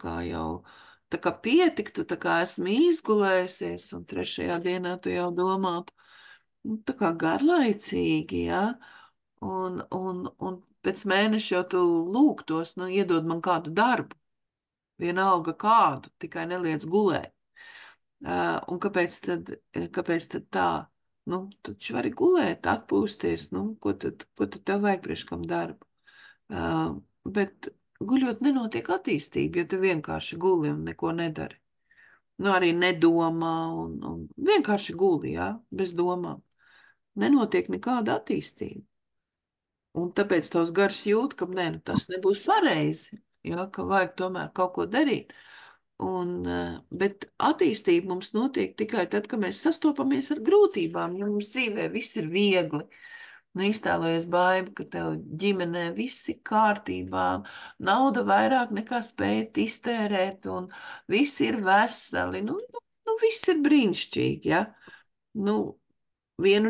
[SPEAKER 1] kā pietiktu, tā kā esmu izgulējusies, un trešajā dienā tu jau domātu, tā kā garlaicīgi, ja? Un pēc mēneša jau tu lūgtos, iedod man kādu darbu, vienalga kādu, tikai neliec gulēt. Un kāpēc tad tā? Tu taču vari gulēt, atpūsties, ko tad tev vajag priekš kam darbu? Bet guļot nenotiek attīstība, ja tu vienkārši guli un neko nedari. Arī nedomā un vienkārši guli, jā, bez domām. Nenotiek nekāda attīstība. Un tāpēc tavs gars jūt, ka tas nebūs pareizi, ja, ka vajag tomēr kaut ko darīt. Bet attīstība mums notiek tikai tad, kad mēs sastopamies ar grūtībām, jo mums dzīvē viss ir viegli. Iztēlojies, Baiba, ka tev ģimenē viss ir kārtībā, nauda vairāk nekā spējat iztērēt, un viss ir veseli. Viss ir brīnišķīgi, ja? Vienu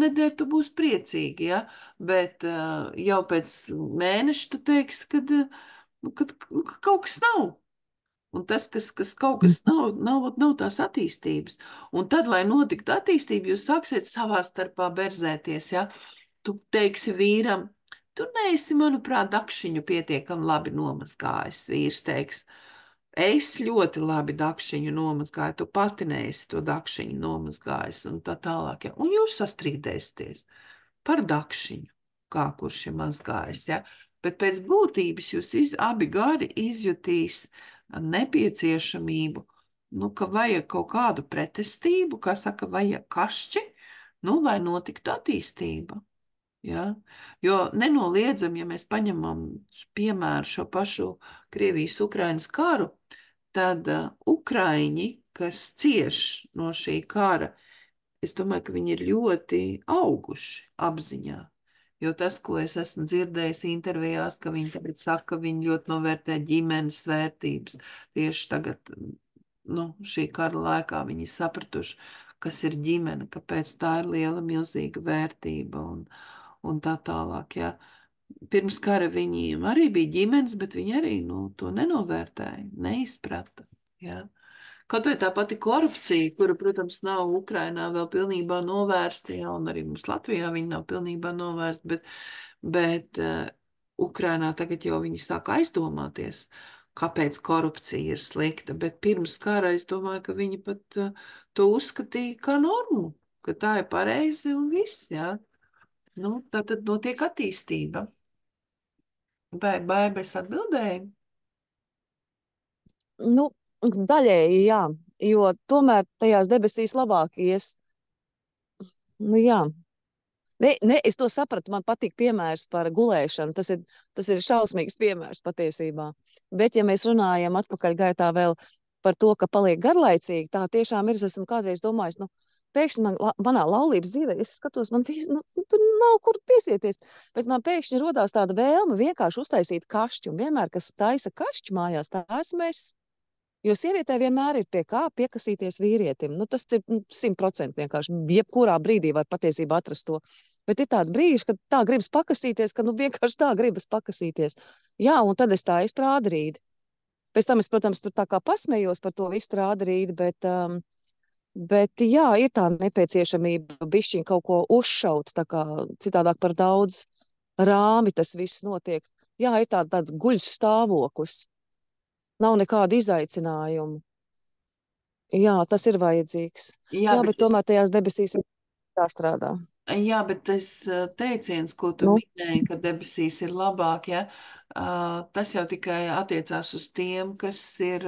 [SPEAKER 1] nedēļu tu būsi priecīgi, ja? Bet jau pēc mēneša tu teiksi, kad kaut kas nav. Un tas, kas kaut kas nav tās attīstības. Un tad, lai notiktu attīstība, jūs sāksiet savā starpā berzēties, ja? Tu teiksi vīram, tu neesi, manuprāt, dakšiņu pietiekami labi nomazgājis. Vīrs teiks, es ļoti labi dakšiņu nomazgāju, tu pati neesi to dakšiņu nomazgājis un tā tālāk. Ja? Un jūs sastrīdēsieties par dakšiņu, kā kurš ir mazgājis, ja? Bet pēc būtības jūs abi gari izjutīs nepieciešamību, ka vajag kaut kādu pretestību, kā saka, vajag kašķi, lai notiktu attīstība. Ja? Jo nenoliedzam, ja mēs paņemam piemēru šo pašu Krievijas-Ukrainas karu, tad Ukraiņi, kas cieš no šī kara, es domāju, ka viņi ir ļoti auguši apziņā. Jo tas, ko es esmu dzirdējis intervijās, ka viņi tagad saka, ka viņi ļoti novērtē ģimenes vērtības. Tieši tagad, šī kara laikā viņi sapratuši, kas ir ģimene, kāpēc tā ir liela, milzīga vērtība un tā tālāk, jā. Pirms kara viņiem arī bija ģimenes, bet viņi arī, to nenovērtēja, neizprata, jā. Kaut vai tā pati korupcija, kura, protams, nav Ukrainā vēl pilnībā novērsta, ja, un arī mums Latvijā viņa nav pilnībā novērsta, bet Ukrainā tagad jau viņi sāk aizdomāties, kāpēc korupcija ir slikta, bet pirms kara es domāju, ka viņi pat to uzskatīja kā normu, ka tā ir pareizi un viss, jā. Tā tad notiek attīstība. Vai es atbildēju?
[SPEAKER 4] Daļēji, jā, jo tomēr tajās debesīs labāk ies. Jā. Es to sapratu, man patīk piemērs par gulēšanu, tas ir šausmīgs piemērs patiesībā. Bet, ja mēs runājam atpakaļgaitā vēl par to, ka paliek garlaicīgi, tā tiešām ir, es esmu kādreiz domājis, pēkšņi manā laulības dzīvē, es skatos, man tur nav kur piesieties, bet man pēkšņi rodās tāda vēlme vienkārši uztaisīt kašķi, un vienmēr, kas taisa kašķi mājās, tā esmu es. Jo sievietē vienmēr ir pie kā piekasīties vīrietim. Tas ir 100% vienkārši. Jebkurā brīdī var patiesībā atrast to. Bet ir tādi brīži, kad tā gribas pakasīties, ka vienkārši tā gribas pakasīties. Jā, un tad es tā izstrādu rīdi. Pēc tam es, protams, tur tā kā pasmējos par to visu strādu rīdi, bet jā, ir tā nepieciešamība bišķiņ kaut ko uzšaut, tā kā citādāk par daudz rāmi tas viss notiek. Jā, ir tāds guļs stāvoklis. Nav nekāda izaicinājuma. Jā, tas ir vajadzīgs. Jā, bet tomēr tajās debesīs ir jāstrādā.
[SPEAKER 1] Jā, bet tas teiciens, ko tu minēji, ka debesīs ir labāk, ja, tas jau tikai attiecās uz tiem, kas ir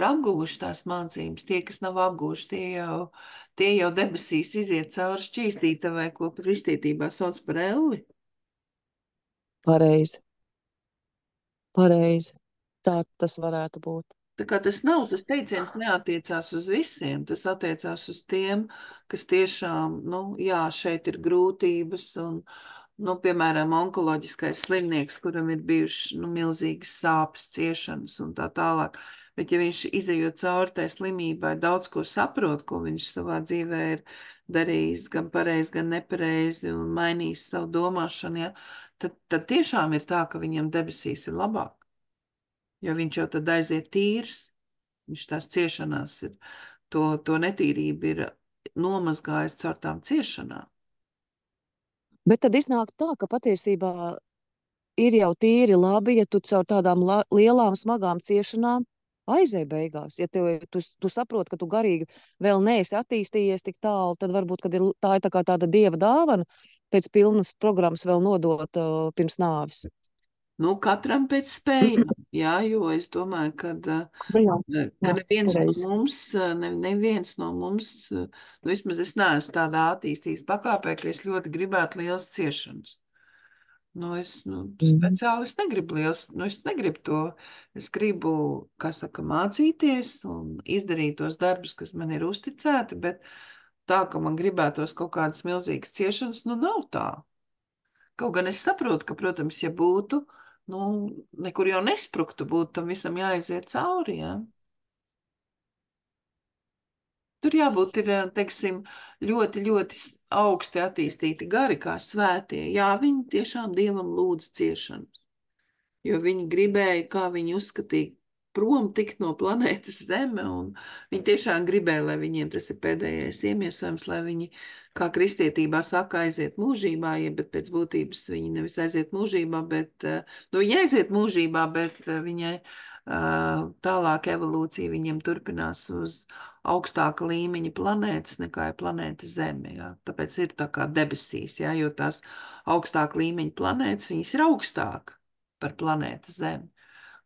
[SPEAKER 1] apguvuši tās mācības. Tie, kas nav apguvuši, tie jau debesīs iziet cauri šķīstītavai, ko kristietībā sauc par elli.
[SPEAKER 4] Pareizi. Tā tas varētu būt.
[SPEAKER 1] Tā kā tas teiciens neatiecās uz visiem, tas attiecās uz tiem, kas tiešām, jā, šeit ir grūtības un, piemēram, onkoloģiskais slimnieks, kuram ir bijuši, milzīgas sāpes, ciešanas un tā tālāk. Bet ja viņš izejot cauri tai slimībai, daudz ko saprot, ko viņš savā dzīvē ir darījis, gan pareizi, gan nepareizi un mainījis savu domāšanu, ja, tad tiešām ir tā, ka viņam debesīs ir labāk. Jo viņš jau tad aiziet tīrs, viņš tās ciešanās ir, to netīrību ir nomazgājis caur tām ciešanām.
[SPEAKER 4] Bet tad iznāk tā, ka patiesībā ir jau tīri labi, ja tu caur tādām lielām, smagām ciešanām aizēj beigās. Ja tu saproti, ka tu garīgi vēl neesi attīstījies tik tālu, tad varbūt, kad tā ir tāda dieva dāvana pēc pilnas programmas vēl nodot pirms nāves.
[SPEAKER 1] Katram pēc spējām, jā, jo es domāju, ka neviens no mums, vismaz es neesmu tādā attīstības pakāpē, ka es ļoti gribētu lielas ciešanas. Speciāli es negribu es negribu to, es gribu, mācīties un izdarīt tos darbus, kas man ir uzticēti, bet tā, ka man gribētos kaut kādas milzīgas ciešanas, nav tā. Kaut gan es saprotu, ka, protams, ja būtu, nekur jau nespruktu, būtu tam visam jāaiziet cauri, jā. Tur jābūt ir, teiksim, ļoti, ļoti augsti attīstīti gari kā svētie. Jā, viņi tiešām Dievam lūdz ciešanas, jo viņi gribēja, kā viņi uzskatīja, prom tikt no planētas Zeme, un viņi tiešām gribēja, lai viņiem tas ir pēdējais iemiesojums, lai viņi, kā kristietībā saka, aiziet mūžībā, bet pēc būtības viņi nevis aiziet mūžībā, bet, viņi aiziet mūžībā, bet viņai tālāk evolūcija viņiem turpinās uz augstāka līmeņa planētas nekā ir planēta Zeme, jā. Tāpēc ir tā kā debesīs, jā, jo tās augstāka līmeņa planētas, viņas ir augstāk par planētu Zemi.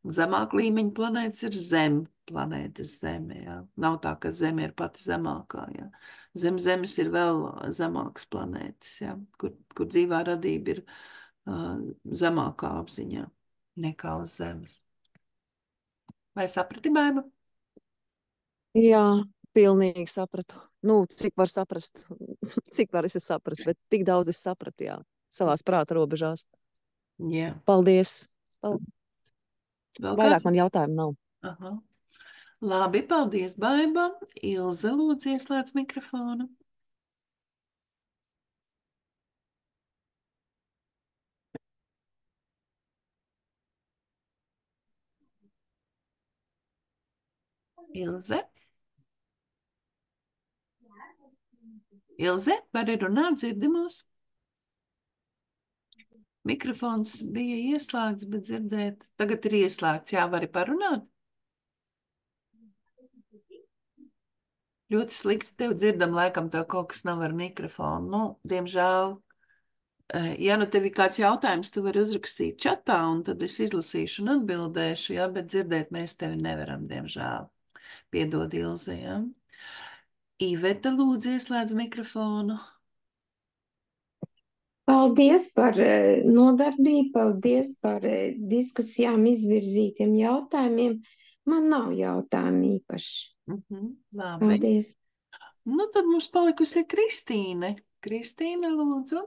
[SPEAKER 1] Zemāk līmeņa planētas ir zem planētas Zeme, jā. Nav tā, ka Zeme ir pati zemākā, jā. Zem Zemes ir vēl zemākas planētas, jā, kur dzīvā radība ir zemākā apziņā nekā uz Zemes. Vai saprati, Baiba?
[SPEAKER 4] Jā, pilnīgi sapratu. Cik var saprast, cik var es saprast, bet tik daudz es sapratu, jā. savās prāta robežās.
[SPEAKER 1] Jā.
[SPEAKER 4] Paldies!
[SPEAKER 1] Vēl
[SPEAKER 4] Vairāk
[SPEAKER 1] kāds?
[SPEAKER 4] man jautājumu nav.
[SPEAKER 1] Aha. Labi, paldies, Baiba. Ilze, lūdzu, ieslēdz mikrofonu. Ilze? Ilze, vari runāt, dzirdi mūs? Mikrofons bija ieslēgts, bet dzirdēt. Tagad ir ieslēgts, jā, vari parunāt? Ļoti slikti tev dzirdam, laikam tev kaut kas nav ar mikrofonu. Nu, diemžēl, ja nu tev ir kāds jautājums, tu vari uzrakstīt čatā, un tad es izlasīšu un atbildēšu, jā, bet dzirdēt mēs tevi nevaram, diemžēl. Piedod, Ilze, jā. Iveta, lūdzu, ieslēdz mikrofonu.
[SPEAKER 5] Paldies par nodarbību, paldies par diskusijām izvirzītiem jautājumiem. Man nav jautājumu īpaši.
[SPEAKER 1] Labi.
[SPEAKER 5] Paldies.
[SPEAKER 1] Nu, tad mums palikusi Kristīne. Kristīne, lūdzu.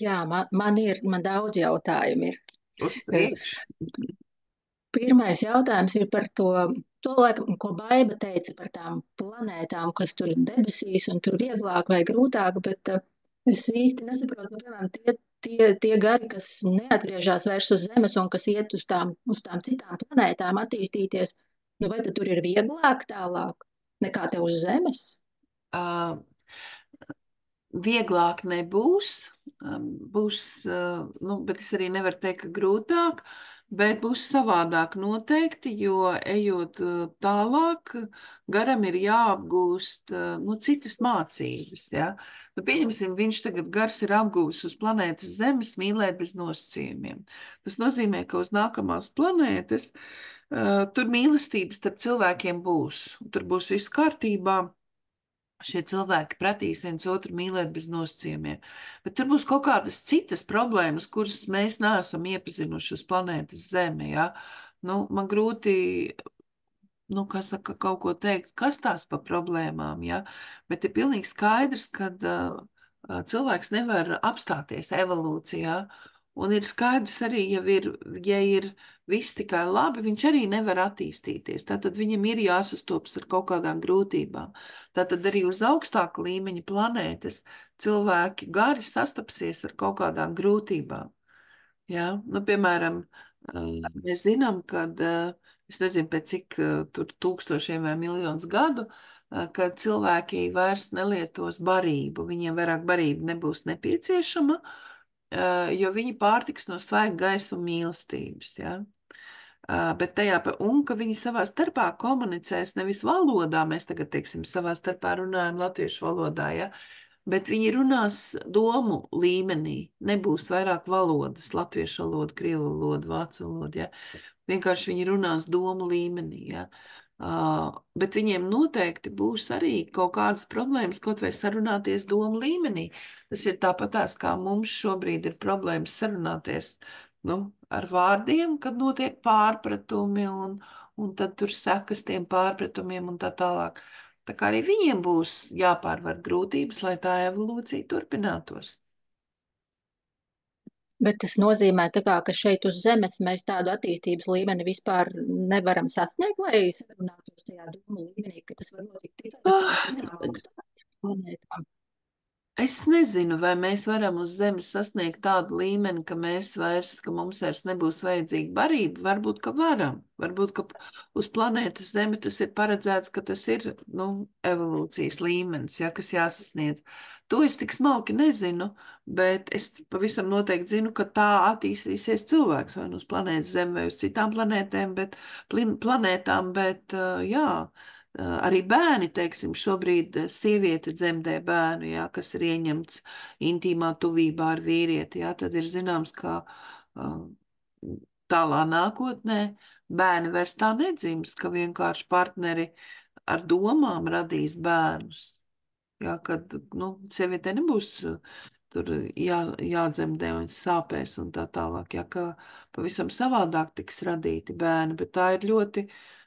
[SPEAKER 6] Jā, man daudz jautājumu ir.
[SPEAKER 1] Uz priekšu.
[SPEAKER 6] Pirmais jautājums ir par to laikam, ko Baiba teica par tām planētām, kas tur ir debesīs un tur vieglāk vai grūtāk, bet es īsti nesaprotu, piemēram, tie gari, kas neatgriežas vairs uz Zemes un kas iet uz tām citām planētām attīstīties, nu vai tad tur ir vieglāk tālāk nekā te uz Zemes?
[SPEAKER 1] Vieglāk nebūs, būs, nu, bet es arī nevaru teikt, ka grūtāk, bet būs savādāk noteikti, jo ejot tālāk, garam ir jāapgūst, nu, citas mācības, ja. Nu, pieņemsim, viņš tagad gars ir apgūvis uz planētas Zemes mīlēt bez nosacījumiem. Tas nozīmē, ka uz nākamās planētas tur mīlestības starp cilvēkiem būs. Tur būs viss kārtībā. Šie cilvēki pratīs viens otru mīlēt bez nosacījumiem. Bet tur būs kaut kādas citas problēmas, kuras mēs neesam iepazinuši uz planētas Zeme. Ja? Nu, man grūti, nu, kā saka, kaut ko teikt, kas tās pa problēmām, ja? Bet ir pilnīgi skaidrs, ka cilvēks nevar apstāties evolūcijā. Un ir skaidrs arī, ja ir viss tikai labi, viņš arī nevar attīstīties. Tātad viņam ir jāsastopas ar kaut kādām grūtībām. Tātad arī uz augstāka līmeņa planētas cilvēki gari sastapsies ar kaut kādām grūtībām. Ja? Nu, piemēram, mēs zinām, ka, es nezinu, pēc cik tur tūkstošiem vai miljonus gadu, ka cilvēki vairs nelietos barību. Viņiem vairāk barība nebūs nepieciešama, jo viņi pārtiks no svaiga gaisa un mīlestības, ja? Bet un ka viņi savā starpā komunicēs nevis valodā, mēs tagad, teiksim, savā starpā runājam latviešu valodā, ja? Bet viņi runās domu līmenī, nebūs vairāk valodas, latviešu valoda, krievu valoda, vācu valoda, ja? Vienkārši viņi runās domu līmenī, ja? Bet viņiem noteikti būs arī kaut kādas problēmas, kaut vai sarunāties domu līmenī. Tas ir tāpatās, kā mums šobrīd ir problēmas sarunāties, nu, ar vārdiem, kad notiek pārpratumi un tad tur sekas tiem pārpratumiem un tā tālāk. Tā kā arī viņiem būs jāpārvar grūtības, lai tā evolūcija turpinātos.
[SPEAKER 6] Bet tas nozīmē, ka šeit uz Zemes mēs tādu attīstības līmeni vispār nevaram sasniegt, lai sarunātos tajā domu līmenī, ka tas var notikt tikai ar citām augstākām planētām.
[SPEAKER 1] Es nezinu, vai mēs varam uz Zemes sasniegt tādu līmeni, ka mums vairs nebūs vajadzīga barība. Varbūt, ka varam. Varbūt, ka uz planētas Zeme tas ir paredzēts, ka tas ir, nu, evolūcijas līmenis, ja, kas jāsasniedz. To es tik smalki nezinu, bet es pavisam noteikti zinu, ka tā attīstīsies cilvēks vai nu uz planētas Zeme vai uz citām planētām, bet jā. Arī bērni, teiksim, šobrīd sieviete dzemdē bērnu, jā, kas ir ieņemts intīmā tuvībā ar vīrieti, jā, tad ir zināms, ka tālā nākotnē bērni vairs tā nedzims, ka vienkārši partneri ar domām radīs bērnus. Jā, kad, nu, sievietē nebūs tur jādzemdē un sāpēs un tā tālāk, jā, ka pavisam savādāk tiks radīti bērni, bet tā ir ļoti,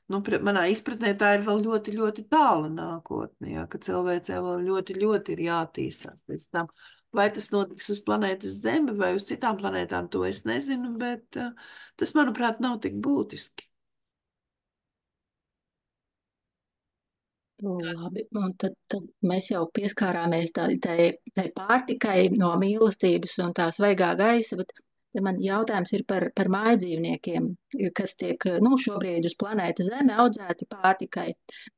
[SPEAKER 1] nu, manā izpratnē tā ir vēl ļoti, ļoti tāla nākotne, jā, ka cilvēcē vēl ļoti, ļoti ir jātīstās pēc tam. Vai tas notiks uz planētas Zeme vai uz citām planētām, to es nezinu, bet tas, manuprāt, nav tik būtiski.
[SPEAKER 6] Labi, un tad mēs jau pieskārāmies tai pārtikai no mīlestības un tā svaigā gaisa, bet te man jautājums ir par mājdzīvniekiem, kas tiek, nu, šobrīd uz planētas Zeme audzēti pārtikai,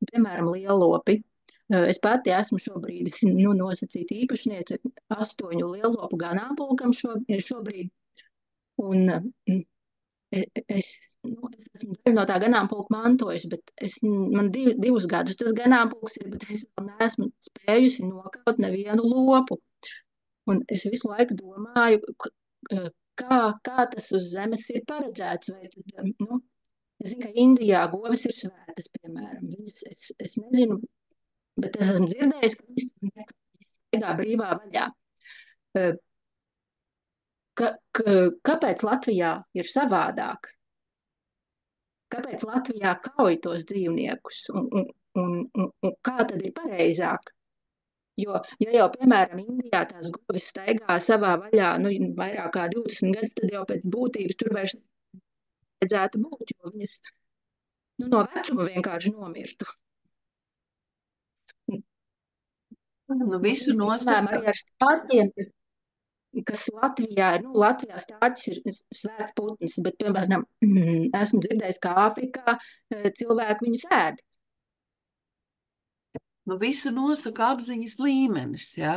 [SPEAKER 6] piemēram, lielopi. Es pati esmu šobrīd, nu, nosacīta īpašniece 8 lielopu ganāmpulkam šobrīd, un es esmu daļu no tā ganāmpulka mantojusi, bet man divus gadus tas ganāmpulks ir, bet es vēl neesmu spējusi nokaut nevienu lopu. Un es visu laiku domāju, kā tas uz zemes ir paredzēts. Vai tad, nu, es zinu, ka Indijā govis ir svētas, piemēram. Viņas, es nezinu, bet es esmu dzirdējis, ka viņas staigā brīvā vaļā. Kāpēc Latvijā ir savādāk? Kāpēc Latvijā kauj tos dzīvniekus un kā tad ir pareizāk? Jo, ja jau, piemēram, Indijā tās govis staigā savā vaļā, nu, vairāk kā 20 gadus, tad jau pēc būtības tur vairs vajadzētu būt, jo viņas, nu, no vecuma vienkārši nomirtu.
[SPEAKER 1] Nu, visu
[SPEAKER 6] Piemēram,
[SPEAKER 1] nosaka.
[SPEAKER 6] arī ar stārķiem, kas Latvijā ir, nu, Latvijā stārķis ir svēts putns, bet, piemēram, esmu dzirdējis, ka Āfrikā cilvēki viņus ēd.
[SPEAKER 1] Nu, visu nosaka apziņas līmenis, ja?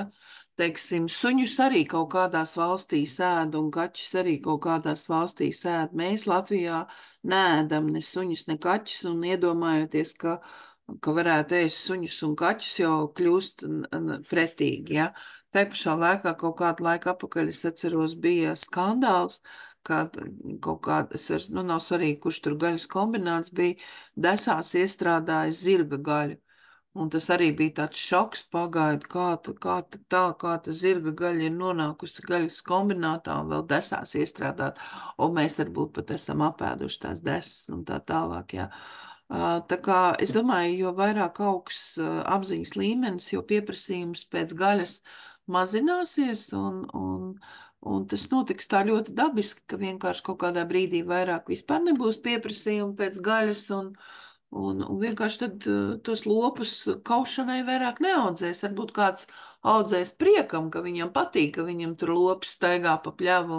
[SPEAKER 1] Teiksim, suņus arī kaut kādās valstīs ēd, un kaķus arī kaut kādās valstīs ēd. Mēs Latvijā neēdam ne suņus, ne kaķus, un iedomājoties, ka varētu ēst suņus un kaķus, jau kļūst pretīgi, ja? Tā pašā laikā kaut kādu laiku atpakaļ, es atceros, bija skandāls, ka kaut kāda, nu, nav svarīgi, kurš tur gaļas kombināts bija, desās iestrādājis zirga gaļu. Un tas arī bija tāds šoks pagaidu, kā ta zirga gaļa ir nonākusi gaļas kombinātā un vēl desās iestrādāt, un mēs varbūt pat esam apēduši tās desas un tā tālāk, jā. Tā kā es domāju, jo vairāk augs apziņas līmenis, jo pieprasījums pēc gaļas mazināsies, un tas notiks tā ļoti dabiski, ka vienkārši kaut kādā brīdī vairāk vispār nebūs pieprasījumu pēc gaļas, un vienkārši tad tos lopus kaušanai vairāk neaudzēs. Varbūt kāds audzēs priekam, ka viņam patīk, ka viņam tur lopi staigā pa pļavu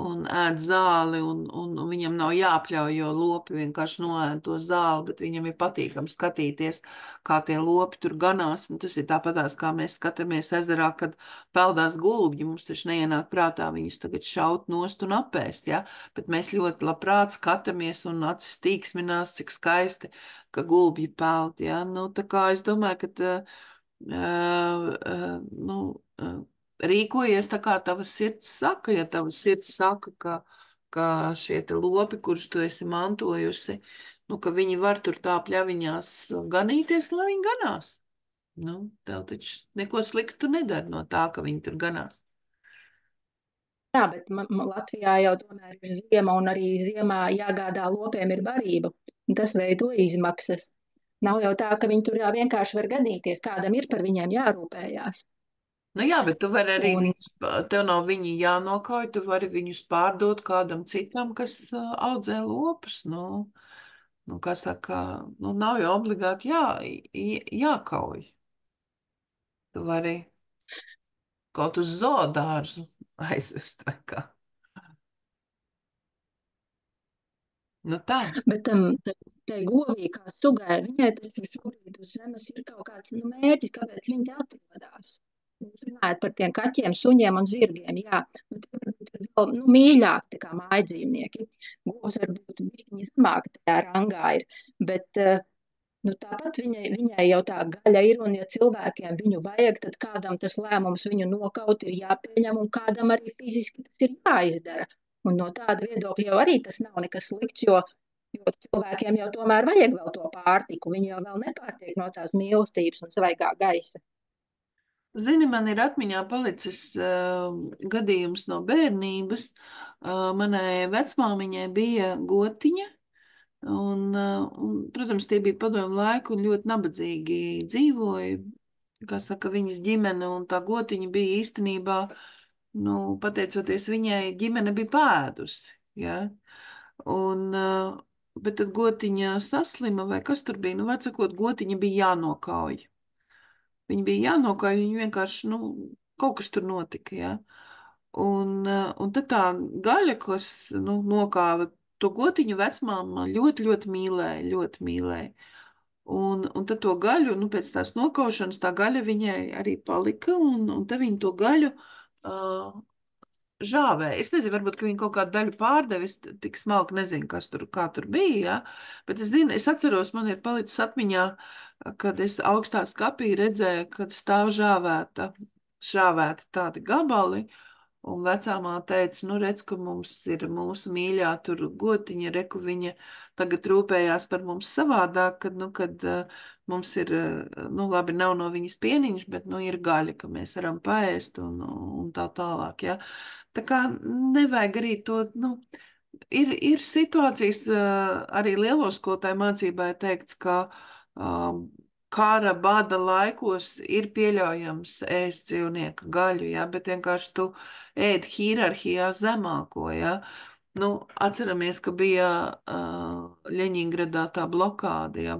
[SPEAKER 1] un ēd zāli, un viņam nav jāpļauj, jo lopi vienkārši noēd to zāli, bet viņam ir patīkami skatīties, kā tie lopi tur ganās. Un tas ir tāpatās, kā mēs skatāmies ezerā, kad peldās gulbļi. Mums taču neienāk prātā viņus tagad šaut nost un apēst, ja? Bet mēs ļoti labprāt skatāmies un acis tīksminās, cik skaisti, ka gulbji peld, ja? Nu, tā kā es domāju, ka nu, rīkojies tā kā tava sirds saka, ja tava sirds saka, ka šie te lopi, kurus tu esi mantojusi, nu, ka viņi var tur tā pļaviņās ganīties, lai viņi ganās. Nu, tev taču neko sliktu nedara no tā, ka viņi tur ganās.
[SPEAKER 6] Jā, bet Latvijā jau tomēr ir ziema, un arī ziemā jāgādā lopiem ir barība, un tas veido izmaksas. Nav jau tā, ka viņi tur vienkārši var ganīties, kādam ir par viņiem jārūpējās.
[SPEAKER 1] Nu jā, bet tu vari arī,
[SPEAKER 6] Un,
[SPEAKER 1] tev nav viņi jānokauj, tu vari viņus pārdot kādam citam, kas audzē lopus. Nu, kā saka, nu, nav jau obligāti jākauj. Tu vari kaut uz zoodārzu aizvest vai kā. Nu tā.
[SPEAKER 6] bet tai govī kā sugai, viņai taču šobrīd uz zemes ir kaut kāds mērķis, kāpēc viņi te atrodas. Jūs runājat par tiem kaķiem, suņiem un zirgiem, jā. Nu, tie varbūt ir vēl, nu, mīļāki tā kā mājdzīvnieki. Govs varbūt bišķiņi zemāk tajā rangā ir, bet nu, tāpat viņai jau tā gaļa ir, un ja cilvēkiem viņu vajag, tad kādam tas lēmums viņu nokaut ir jāpieņem, un kādam arī fiziski tas ir jāizdara. Un no tāda viedokļa jau arī tas nav nekas slikts, jo cilvēkiem jau tomēr vajag vēl to pārtiku. Viņi jau vēl nepārtiek no tās mīlestības un svaigā gaisa.
[SPEAKER 1] Zini, man ir atmiņā palicis gadījums no bērnības. Manai vecmāmiņai bija gotiņa, un, protams, tie bija padomu laiku un ļoti nabadzīgi dzīvoja. kā saka, viņas ģimene un tā gotiņa bija īstenībā, nu, pateicoties viņai, ģimene bija pēdusi, ja? Un, bet tad gotiņa saslima, vai kas tur bija, nu, vecākot, gotiņa bija jānokauj. Viņa bija jānokauj, viņa vienkārši, nu, kaut kas tur notika, ja? Un tad tā gaļa, kas, nu, nokāva to gotiņu vecmāma ļoti, ļoti mīlēja, ļoti mīlēja. Un tad to gaļu, nu, pēc tās nokaušanas, tā gaļa viņai arī palika, un tad viņa to gaļu žāvēja. Es nezinu, varbūt, ka viņa kaut kādu daļu pārdevis, tik smalki nezinu, kas tur, kā tur bija, ja? Bet es zinu, es atceros, man ir palicis atmiņā, kad es augstā skapī redzēju, kad stāv žāvēti tādi gabali, un vecāmā teica, nu, redz, ka mums ir mūsu mīļā tur gotiņa, reku viņa tagad rūpējās par mums savādāk, kad mums ir, nu, labi, nav no viņas pieniņš, bet, nu, ir gaļa, ka mēs varam paēst un tā tālāk, ja. Tā kā nevajag arī to, nu, ir situācijas, arī lielo skolotāju mācībā ir teikts, ka kara bada laikos ir pieļaujams ēst dzīvnieku gaļu, ja, bet vienkārši tu ēd hierarhijā zemāko, ja. Nu, atceramies, ka bija Ļeņingradā tā blokāde, ja,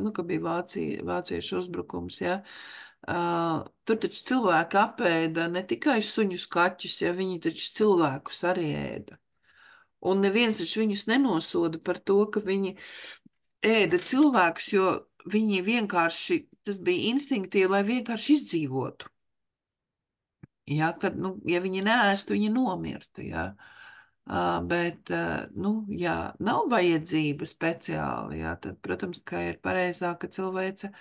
[SPEAKER 1] nu, ka bija vāciešu uzbrukums, ja. Tur taču cilvēki apēda ne tikai suņus, kaķus, ja, viņi taču cilvēkus arī ēda. Un neviens taču viņus nenosoda par to, ka viņi ēda cilvēkus, jo viņi vienkārši, tas bija instinktīvi, lai vienkārši izdzīvotu. Ja, kad, nu, ja viņi neēstu, viņi nomirtu, ja. Bet, nu, ja nav vajadzība speciāli, ja, tad, protams, ka ir pareizāk, ka cilvēce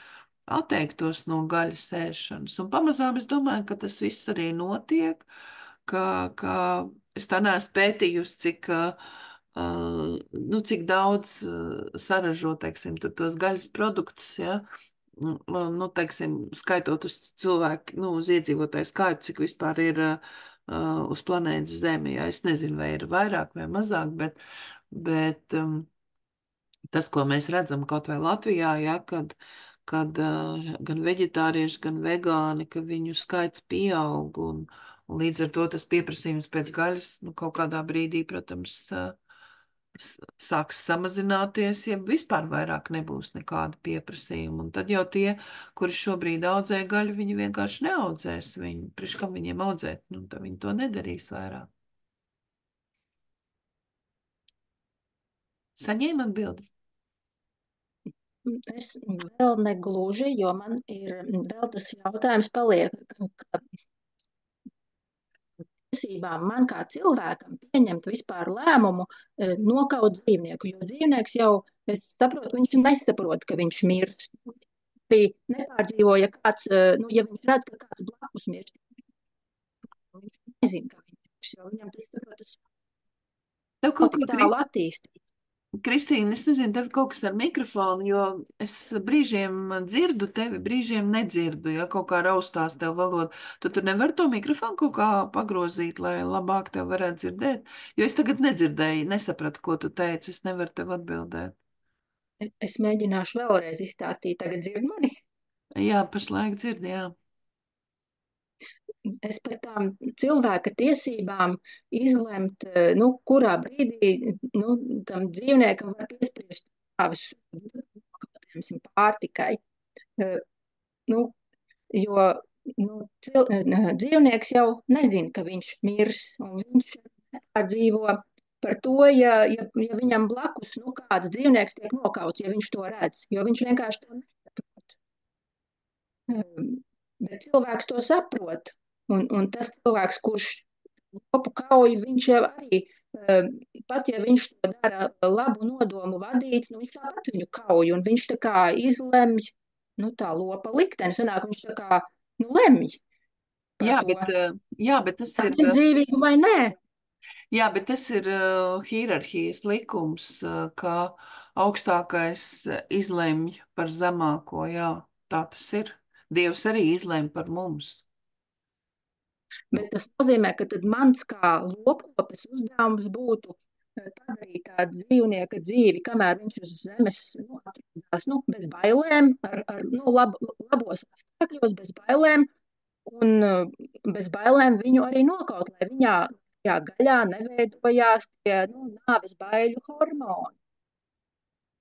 [SPEAKER 1] atteiktos no gaļas ēšanas. Un pamazām es domāju, ka tas viss arī notiek, ka es tā neesmu pētījusi, cik daudz saražo, teiksim, tur tos gaļas produktus, ja, nu, teiksim, skaitot uz cilvēku, nu, uz iedzīvotāju skaitu, cik vispār ir uz planētas Zemi, ja, es nezinu, vai ir vairāk vai mazāk, bet tas, ko mēs redzam kaut vai Latvijā, ja, kad gan veģetārieši, gan vegāni, ka viņu skaits pieaug, un līdz ar to tas pieprasījums pēc gaļas, nu, kaut kādā brīdī, protams, sāks samazināties, ja vispār vairāk nebūs nekāda pieprasījuma. Un tad jau tie, kuri šobrīd audzē gaļu, viņi vienkārši neaudzēs viņu. Priekš kam viņiem audzēt? Nu, tad viņi to nedarīs vairāk. Saņēma atbildi?
[SPEAKER 6] Es vēl negluži, jo man ir vēl tas jautājums paliek, ka tiesībām man kā cilvēkam pieņemt vispār lēmumu nokaut dzīvnieku, jo dzīvnieks jau, es saprotu, viņš nesaprot, ka viņš mirst. Arī nepārdzīvoja kāds, nu, ja viņš redz, ka kāds blakus mirst, viņš nezina, ka viņš mirst, jo viņam tas, saprotas,
[SPEAKER 1] Tev kaut ko
[SPEAKER 6] tālu attīstīt.
[SPEAKER 1] Kristīna, es nezinu, tev kaut kas ar mikrofonu, jo es brīžiem dzirdu tevi, brīžiem nedzirdu, ja kaut kā raustās tev valoda. Tu tur nevar to mikrofonu kaut kā pagrozīt, lai labāk tev varētu dzirdēt? Jo es tagad nedzirdēju, nesapratu, ko tu teici, es nevaru tev atbildēt.
[SPEAKER 6] Es mēģināšu vēlreiz izstāstīt, tagad dzird mani?
[SPEAKER 1] Jā, pašlaik dzird, jā.
[SPEAKER 6] Es par tām cilvēka tiesībām izlemt, nu, kurā brīdī, nu, tam dzīvniekam var piespriest nāves pārtikai. Nu, jo, nu, dzīvnieks jau nezina, ka viņš mirs, un viņš nepārdzīvo par to, ja viņam blakus, nu, kāds dzīvnieks tiek nokauts, ja viņš to redz, jo viņš vienkārši to nesaprot. Bet cilvēks to saprot. Un tas cilvēks, kurš lopu kauju, viņš jau arī, pat ja viņš to dara labu nodomu vadīts, nu viņš tāpat viņu kauju, un viņš tā kā izlemj, nu tā lopa likteni, sanāk, viņš tā kā, nu lemj.
[SPEAKER 1] Jā, bet tas ir...
[SPEAKER 6] dzīvību vai nē?
[SPEAKER 1] Jā, bet tas ir hierarhijas likums, ka augstākais izlemj par zemāko, jā, tā tas ir. Dievs arī izlemj par mums.
[SPEAKER 6] Bet tas nozīmē, ka tad mans kā lopkopes uzdevums būtu padarīt tādu dzīvnieka dzīvi, kamēr viņš uz zemes atrodās bez bailēm, ar labos apstākļos, bez bailēm, un bez bailēm viņu arī nokaut, lai tajā gaļā neveidojās tie nāves baiļu hormoni.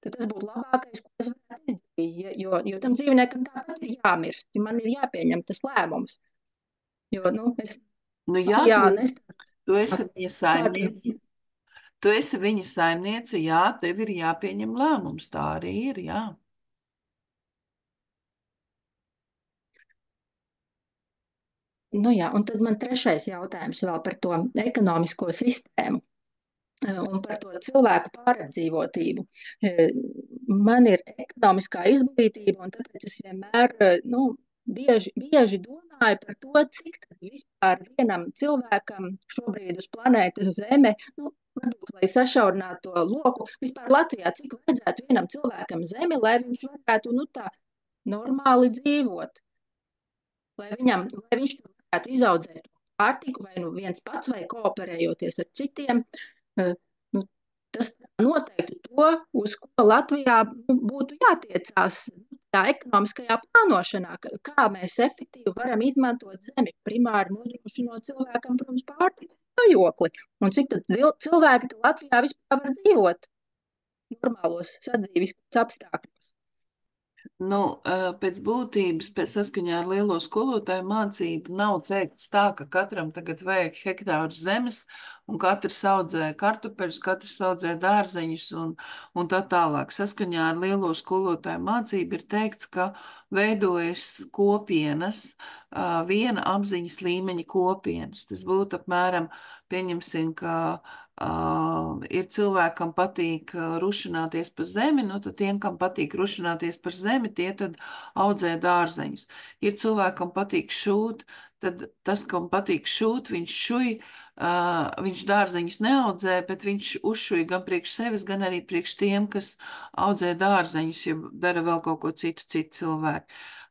[SPEAKER 6] Tad tas būtu labākais, ko es varētu izdarīt, jo tam dzīvniekam tāpat ir jāmirst, ja man ir jāpieņem tas lēmums. Jo, es
[SPEAKER 1] jā,
[SPEAKER 6] nestaku
[SPEAKER 1] tu esi viņa saimniece.
[SPEAKER 6] kādiem.
[SPEAKER 1] Tu esi viņa saimniece, jā, tev ir jāpieņem lēmums, tā arī ir, jā.
[SPEAKER 6] Jā, un tad man trešais jautājums vēl par to ekonomisko sistēmu un par to cilvēku pārapdzīvotību. Man ir ekonomiskā izglītība, un tāpēc es vienmēr, bieži domāju par to, cik tad vispār vienam cilvēkam šobrīd uz planētas Zeme, varbūt, lai sašaurinātu to loku, vispār Latvijā, cik vajadzētu vienam cilvēkam Zemi, lai viņš varētu, tā normāli dzīvot. Lai viņš varētu izaudzēt pārtiku vai viens pats vai kooperējoties ar citiem. Tas noteikti to, uz ko Latvijā būtu jātiecās ekonomiskajā plānošanā, kā mēs efektīvi varam izmantot zemi, primāri nodrošinot cilvēkam, protams, pārtiku mājokli. Un cik tad cilvēki Latvijā vispār var dzīvot normālos sadzīves apstākļos.
[SPEAKER 1] Pēc būtības, saskaņā ar lielo skolotāju mācību, nav teikts tā, ka katram tagad vajag hektāru zemes, un katrs audzē kartupeļus, katrs audzē dārzeņus un tā tālāk. Saskaņā ar lielo skolotāju mācību ir teikts, ka veidojas kopienas, viena apziņas līmeņa kopienas. Tas būtu apmēram, pieņemsim, ka ir cilvēkam patīk rušināties pa zemi, tad tiem, kam patīk rušināties par zemi, tie tad audzē dārzeņus. Ir cilvēkam patīk šūt, tad tas, kam patīk šūt, viņš šuj, viņš dārzeņus neaudzē, bet viņš uzšuj gan priekš sevis, gan arī priekš tiem, kas audzē dārzeņus, ja dara vēl kaut ko citu cilvēki.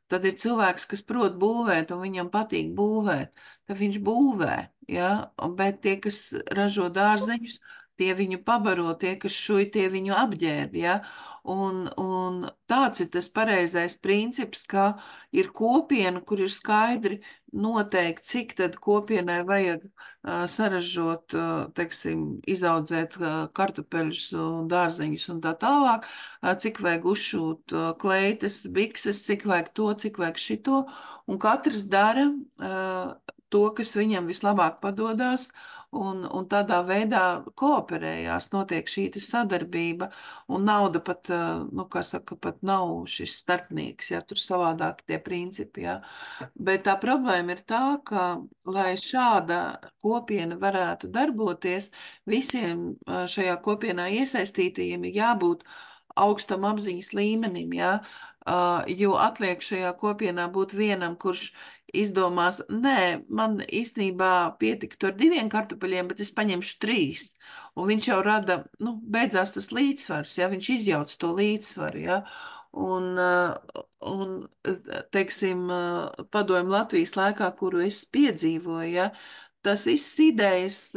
[SPEAKER 1] Tad ir cilvēks, kas prot būvēt, un viņam patīk būvēt, tad viņš būvē, ja? Bet tie, kas ražo dārzeņus, tie viņu pabaro, tie, kas šuj, tie viņu apģērb, ja? Un tāds ir tas pareizais princips, ka ir kopiena, kur ir skaidri noteikti, cik tad kopienai vajag saražot, teiksim, izaudzēt kartupeļus un dārzeņus un tā tālāk, cik vajag uzšūt kleitas, bikses, cik vajag to, cik vajag šito, un katrs dara to, kas viņam vislabāk padodās, un tādā veidā kooperējās, notiek šī sadarbība, un nauda pat, kā saka, pat nav šis starpnieks, ja tur savādāk tie principi, ja. Bet tā problēma ir tā, ka, lai šāda kopiena varētu darboties, visiem šajā kopienā iesaistītajiem ir jābūt augstam apziņas līmenim, ja, jo atliek šajā kopienā būt vienam, kurš izdomās, nē, man īstenībā pietiktu ar 2 kartupeļiem, bet es paņemšu 3. Un viņš jau rada, beidzās tas līdzsvars, ja, viņš izjauc to līdzsvaru, ja. Un teiksim, padomju Latvijas laikā, kuru es piedzīvoju, ja, tas viss idejas,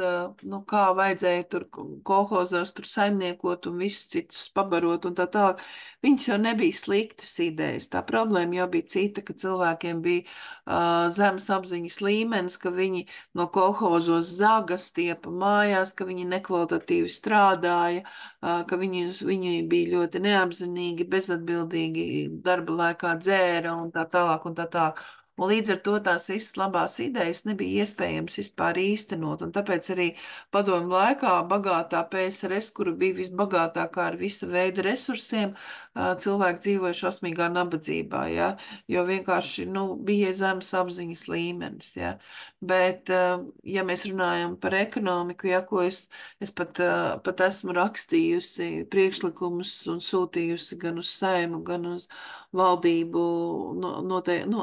[SPEAKER 1] kā vajadzēja tur kolhozos tur saimniekot un visus citus pabarot un tā tālāk, viņas jau nebija sliktas idejas. Tā problēma jau bija cita, ka cilvēkiem bija zemes apziņas līmenis, ka viņi no kolhozos zagas stiepa mājās, ka viņi nekvalitatīvi strādāja, ka viņi bija ļoti neapzinīgi, bezatbildīgi, darba laikā dzēra un tā tālāk un tā tālāk. Un līdz ar to tās visas labās idejas nebija iespējams vispār īstenot, un tāpēc arī padomju laikā bagātā PSRS, kura bija visbagātākā ar visa veida resursiem, cilvēki dzīvoja šausmīgā nabadzībā, ja? Jo vienkārši bija zemes apziņas līmenis. Ja? Bet, ja mēs runājam par ekonomiku, ja, ko es pat esmu rakstījusi priekšlikumus un sūtījusi gan uz Saimu, gan uz valdību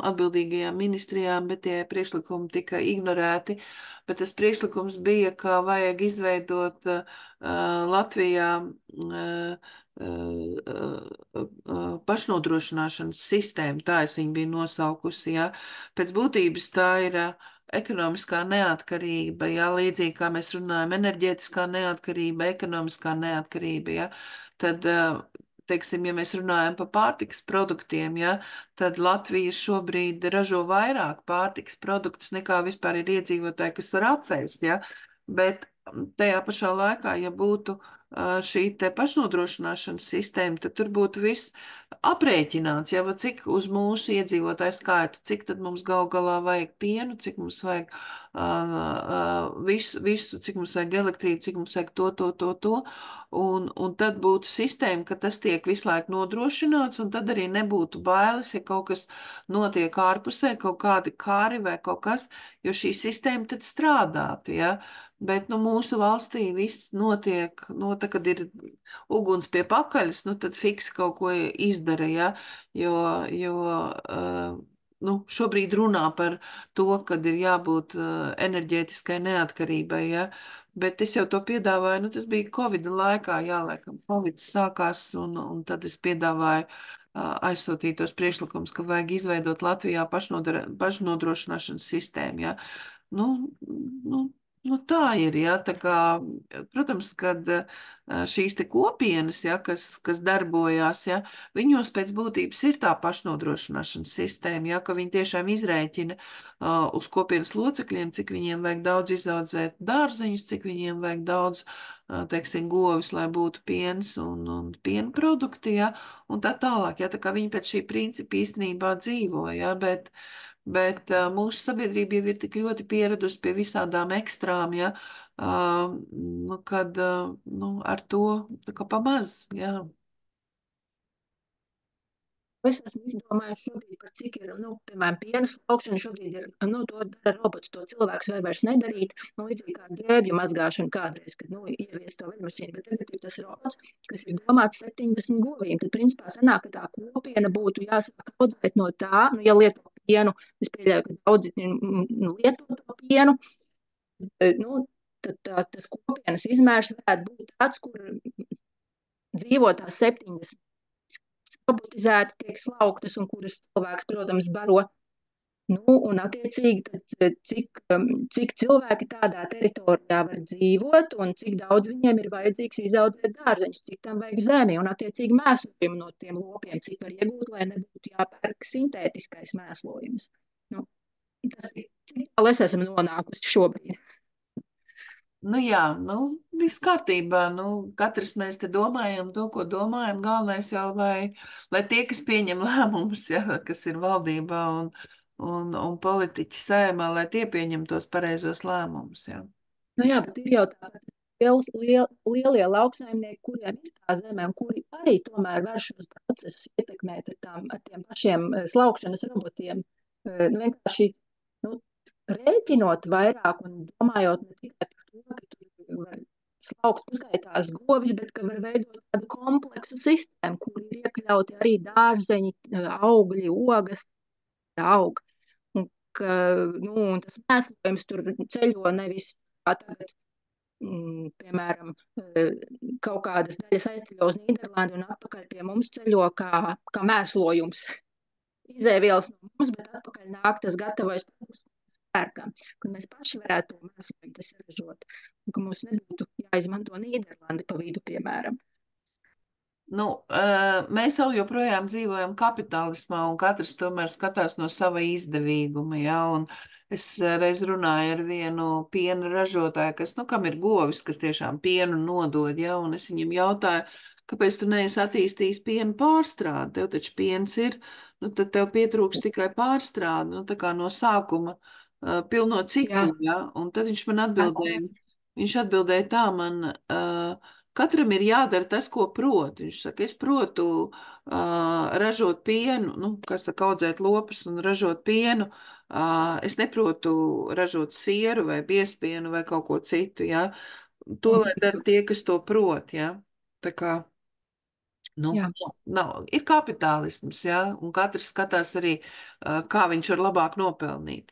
[SPEAKER 1] atbildīgajām ministrijām, bet tie priekšlikumi tika ignorēti. Bet tas priekšlikums bija, ka vajag izveidot Latvijā pašnodrošināšanas sistēma, tā es viņu biju nosaukusi, ja. Pēc būtības tā ir ekonomiskā neatkarība, ja, līdzīgi kā mēs runājam, enerģētiskā neatkarība, ekonomiskā neatkarība, ja. Tad, teiksim, ja mēs runājam par pārtikas produktiem, ja, tad Latvija šobrīd ražo vairāk pārtikas produktus nekā vispār ir iedzīvotāji, kas var apēst, ja. Bet tajā pašā laikā, ja būtu šī te pašnodrošināšanas sistēma, tad tur būtu viss aprēķināts, jau cik uz mūsu iedzīvotāju skaitu, cik tad mums gal galā vajag pienu, cik mums vajag visu, cik mums vajag elektrību, cik mums vajag to, un tad būtu sistēma, ka tas tiek visu laiku nodrošināts, un tad arī nebūtu bailes, ja kaut kas notiek ārpusē, kaut kādi kāri vai kaut kas, jo šī sistēma tad strādātu, ja. Bet, nu, mūsu valstī viss notiek, no tā, kad ir uguns pie pakaļas, nu, tad fiksi kaut ko izdara, ja, jo nu, šobrīd runā par to, kad ir jābūt enerģētiskai neatkarībai, ja, bet es jau to piedāvāju, nu, tas bija Covid laikā, jā, laikam, Covid sākās, un tad es piedāvāju aizsūtīt tos priekšlikumus, ka vajag izveidot Latvijā pašnodrošināšanas sistēmu, ja. Nu, nu tā ir, ja, tā kā, protams, kad šīs te kopienas, ja, kas darbojās, ja, viņos pēc būtības ir tā pašnodrošināšanas sistēma, ja, ka viņi tiešām izrēķina uz kopienas locekļiem, cik viņiem vajag daudz izaudzēt dārzeņus, cik viņiem vajag daudz, teiksim, govis, lai būtu piens un piena produkti, ja, un tā tālāk, ja, tā kā viņi pēc šī principa īstenībā dzīvo, ja, bet mūsu sabiedrība jau ir tik ļoti pieradusi pie visādām ekstrām, ja, nu, kad, nu, ar to tā kā pamaz, jā.
[SPEAKER 6] Es esmu izdomājis šobrīd, par cik ir, nu, piemēram, piena slaukšana šobrīd ir, nu, to dara robots, to cilvēks var vairs nedarīt, nu, līdzīgi kā drēbju mazgāšana kādreiz, kad, nu, ievies to vedmašīnu, bet tagad ir tas robots, kas ir domāts 70 govīm, tad, principā, sanāk, ka tā kopiena būtu jāsāk audzēt no tā, nu, ja lieto pienu, es pieļauju, ka daudzi lieto to pienu, nu, tad tas kopienas izmērs varētu būt tāds, kur dzīvo tās 70 robotizēti tiek slauktas un kuras cilvēks, protams, baro. Nu, un attiecīgi, tad, cik cilvēki tādā teritorijā var dzīvot un cik daudz viņiem ir vajadzīgs izaudzēt dārzeņus, cik tam vajag zemi un attiecīgi mēslojumu no tiem lopiem, cik var iegūt, lai nebūtu jāpērk sintētiskais mēslojums. Nu, tas ir, cik tālu es esmu nonākusi šobrīd.
[SPEAKER 1] Nu jā, nu viss kārtībā, nu katrs mēs te domājam to, ko domājam, galvenais jau, lai tie, kas pieņem lēmumus, ja, kas ir valdībā un politiķi saimā, lai tie pieņem tos pareizos lēmumus, jā.
[SPEAKER 6] Nu jā, bet ir jau tādi lielie lauksaimnieki, kuriem ir tā zeme un kuri arī tomēr var šos procesus ietekmēt ar tiem pašiem slaukšanas robotiem. Nu, vienkārši, nu, rēķinot vairāk un domājot ne tikai par to, ka tur var slaukt tikai tās govis, bet ka var veidot tādu kompleksu sistēmu, kur ir iekļauti arī dārzeņi, augļi, ogas, aug. Un, ka, nu, un tas mēslojums tur ceļo nevis kā tagad, piemēram, kaut kādas daļas aizceļo uz Nīderlandi un atpakaļ pie mums ceļo kā mēslojums. Izēvielas no mums, bet atpakaļ nāk tas gatavais produkts, pērkam, ka mēs paši varētu to mēslojumu saražot, un ka mums nebūtu jāizmanto Nīderlandi pa vidu, piemēram.
[SPEAKER 1] Nu, mēs vēl joprojām dzīvojam kapitālismā, un katrs tomēr skatās no sava izdevīguma, ja, un es reiz runāju ar vienu piena ražotāju, kas, nu, kam ir govis, kas tiešām pienu nodod, ja, un es viņam jautāju, kāpēc tu neesi attīstījis piena pārstrādi, tev taču piens ir, nu, tad tev pietrūks tikai pārstrādi, nu, tā kā no sākuma pilno ciklu, ja, un tad viņš atbildēja tā man, katram ir jādara tas, ko prot. Viņš saka, es protu ražot pienu, nu, kā saka, audzēt lopus un ražot pienu. Es neprotu ražot sieru vai biespienu vai kaut ko citu, ja. To, lai dara tie, kas to prot, ja. Tā kā, nu, ir kapitālisms, ja, un katrs skatās arī, kā viņš var labāk nopelnīt.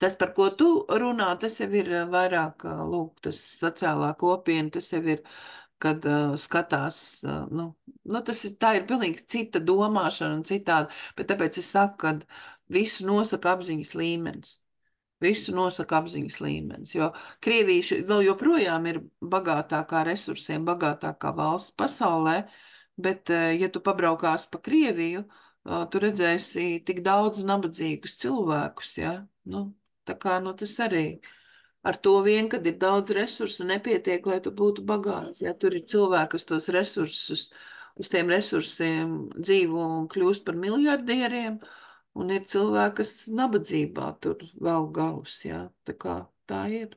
[SPEAKER 1] Tas, par ko tu runā, tas jau ir vairāk, lūk, tas sociālā kopiena, tas jau ir kad skatās, tā ir pilnīgi cita domāšana un citādi, bet tāpēc es saku, ka visu nosaka apziņas līmenis. Visu nosaka apziņas līmenis, jo Krievija vēl joprojām ir bagātākā resursiem, bagātākā valsts pasaulē, bet, ja tu pabraukās pa Krieviju, tu redzēsi tik daudz nabadzīgus cilvēkus, ja? Tā kā, tas arī ar to vien, kad ir daudz resursu, nepietiek, lai tu būtu bagāts, ja? Tur ir cilvēki, kas tos resursus, uz tiem resursiem dzīvo un kļūst par miljardieriem, un ir cilvēki, kas nabadzībā tur vēl galus, jā. Tā kā tā ir.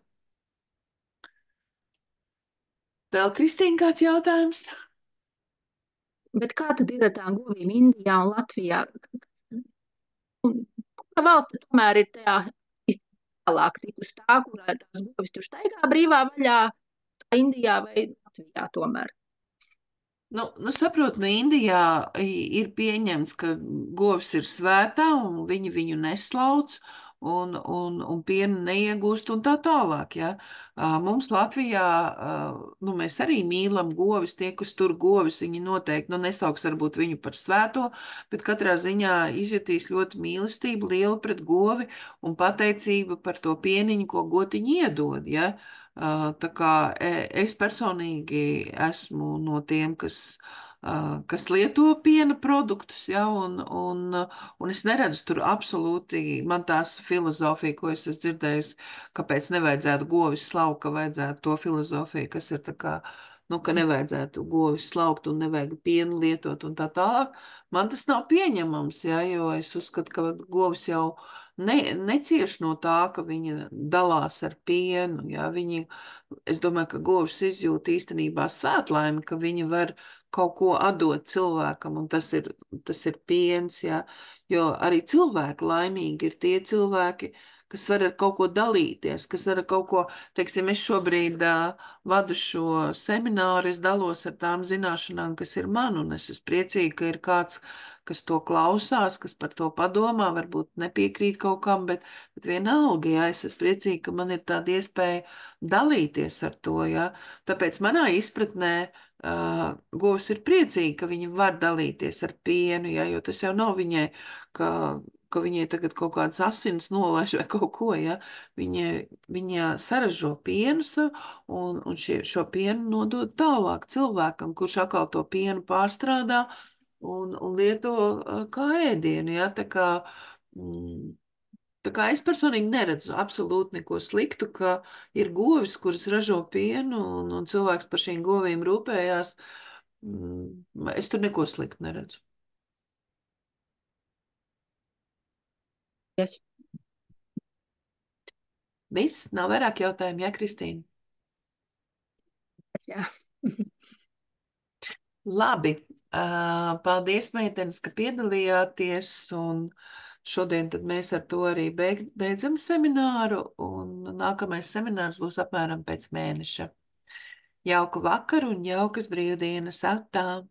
[SPEAKER 1] Vēl, Kristīna, kāds jautājums?
[SPEAKER 6] Bet kā tad ir ar tām govīm Indijā un Latvijā? Kura valsts tomēr ir tajā tālāk tikus tā, kurā tās govis tur staigā brīvā vaļā, Indijā vai Latvijā tomēr?
[SPEAKER 1] Saprot, Indijā ir pieņemts, ka govs ir svētā un viņi viņu neslauc un pienu neiegūst un tā tālāk, ja. Mums Latvijā, mēs arī mīlam govis, tie, kas tur govis, viņi noteikti, nesauks varbūt viņu par svēto, bet katrā ziņā izjutīs ļoti mīlestību lielu pret govi un pateicību par to pieniņu, ko gotiņi iedod, ja. Tā kā es personīgi esmu no tiem, kas lieto piena produktus, ja, un es neredzu tur absolūti, man tās filozofija, ko es esmu dzirdējusi, kāpēc nevajadzētu govis slaukt, ka vajadzētu to filozofiju, kas ir tā kā, ka nevajadzētu govis slaukt un nevajag pienu lietot un tā tālāk. Man tas nav pieņemams, ja, jo es uzskatu, ka govis jau necieš no tā, ka viņa dalās ar pienu, ja, es domāju, ka govis izjūt īstenībā svētlaimi, ka viņa var kaut ko atdot cilvēkam, un tas ir piens, ja, jo arī cilvēki laimīgi ir tie cilvēki, kas var ar kaut ko dalīties, kas var ar kaut ko, teiksim, es šobrīd vadu šo semināru, es dalos ar tām zināšanām, kas ir man, un es esmu priecīga, ka ir kāds, kas to klausās, kas par to padomā, varbūt nepiekrīt kaut kam, bet vienalga, ja, es esmu priecīga, ka man ir tāda iespēja dalīties ar to, ja. Tāpēc manā izpratnē govs ir priecīga, ka viņa var dalīties ar pienu, ja, jo tas jau nav viņai, ka viņai tagad kaut kādas asins nolaiž vai kaut ko, ja. Viņa saražo pienu un šo pienu nodod tālāk cilvēkam, kurš atkal to pienu pārstrādā un lieto kā ēdienu, ja. Tā kā es personīgi neredzu absolūti neko sliktu, ka ir govis, kuras ražo pienu un cilvēks par šīm govīm rūpējās. Es tur neko sliktu neredzu.
[SPEAKER 6] Yes.
[SPEAKER 1] Viss, nav vairāk jautājumu, jā, Kristīna?
[SPEAKER 6] Jā.
[SPEAKER 1] Labi, paldies, meitenes, ka piedalījāties, un šodien tad mēs ar to arī beidzam semināru, un nākamais seminārs būs apmēram pēc mēneša. Jauku vakaru un jaukas brīvdienas, atā!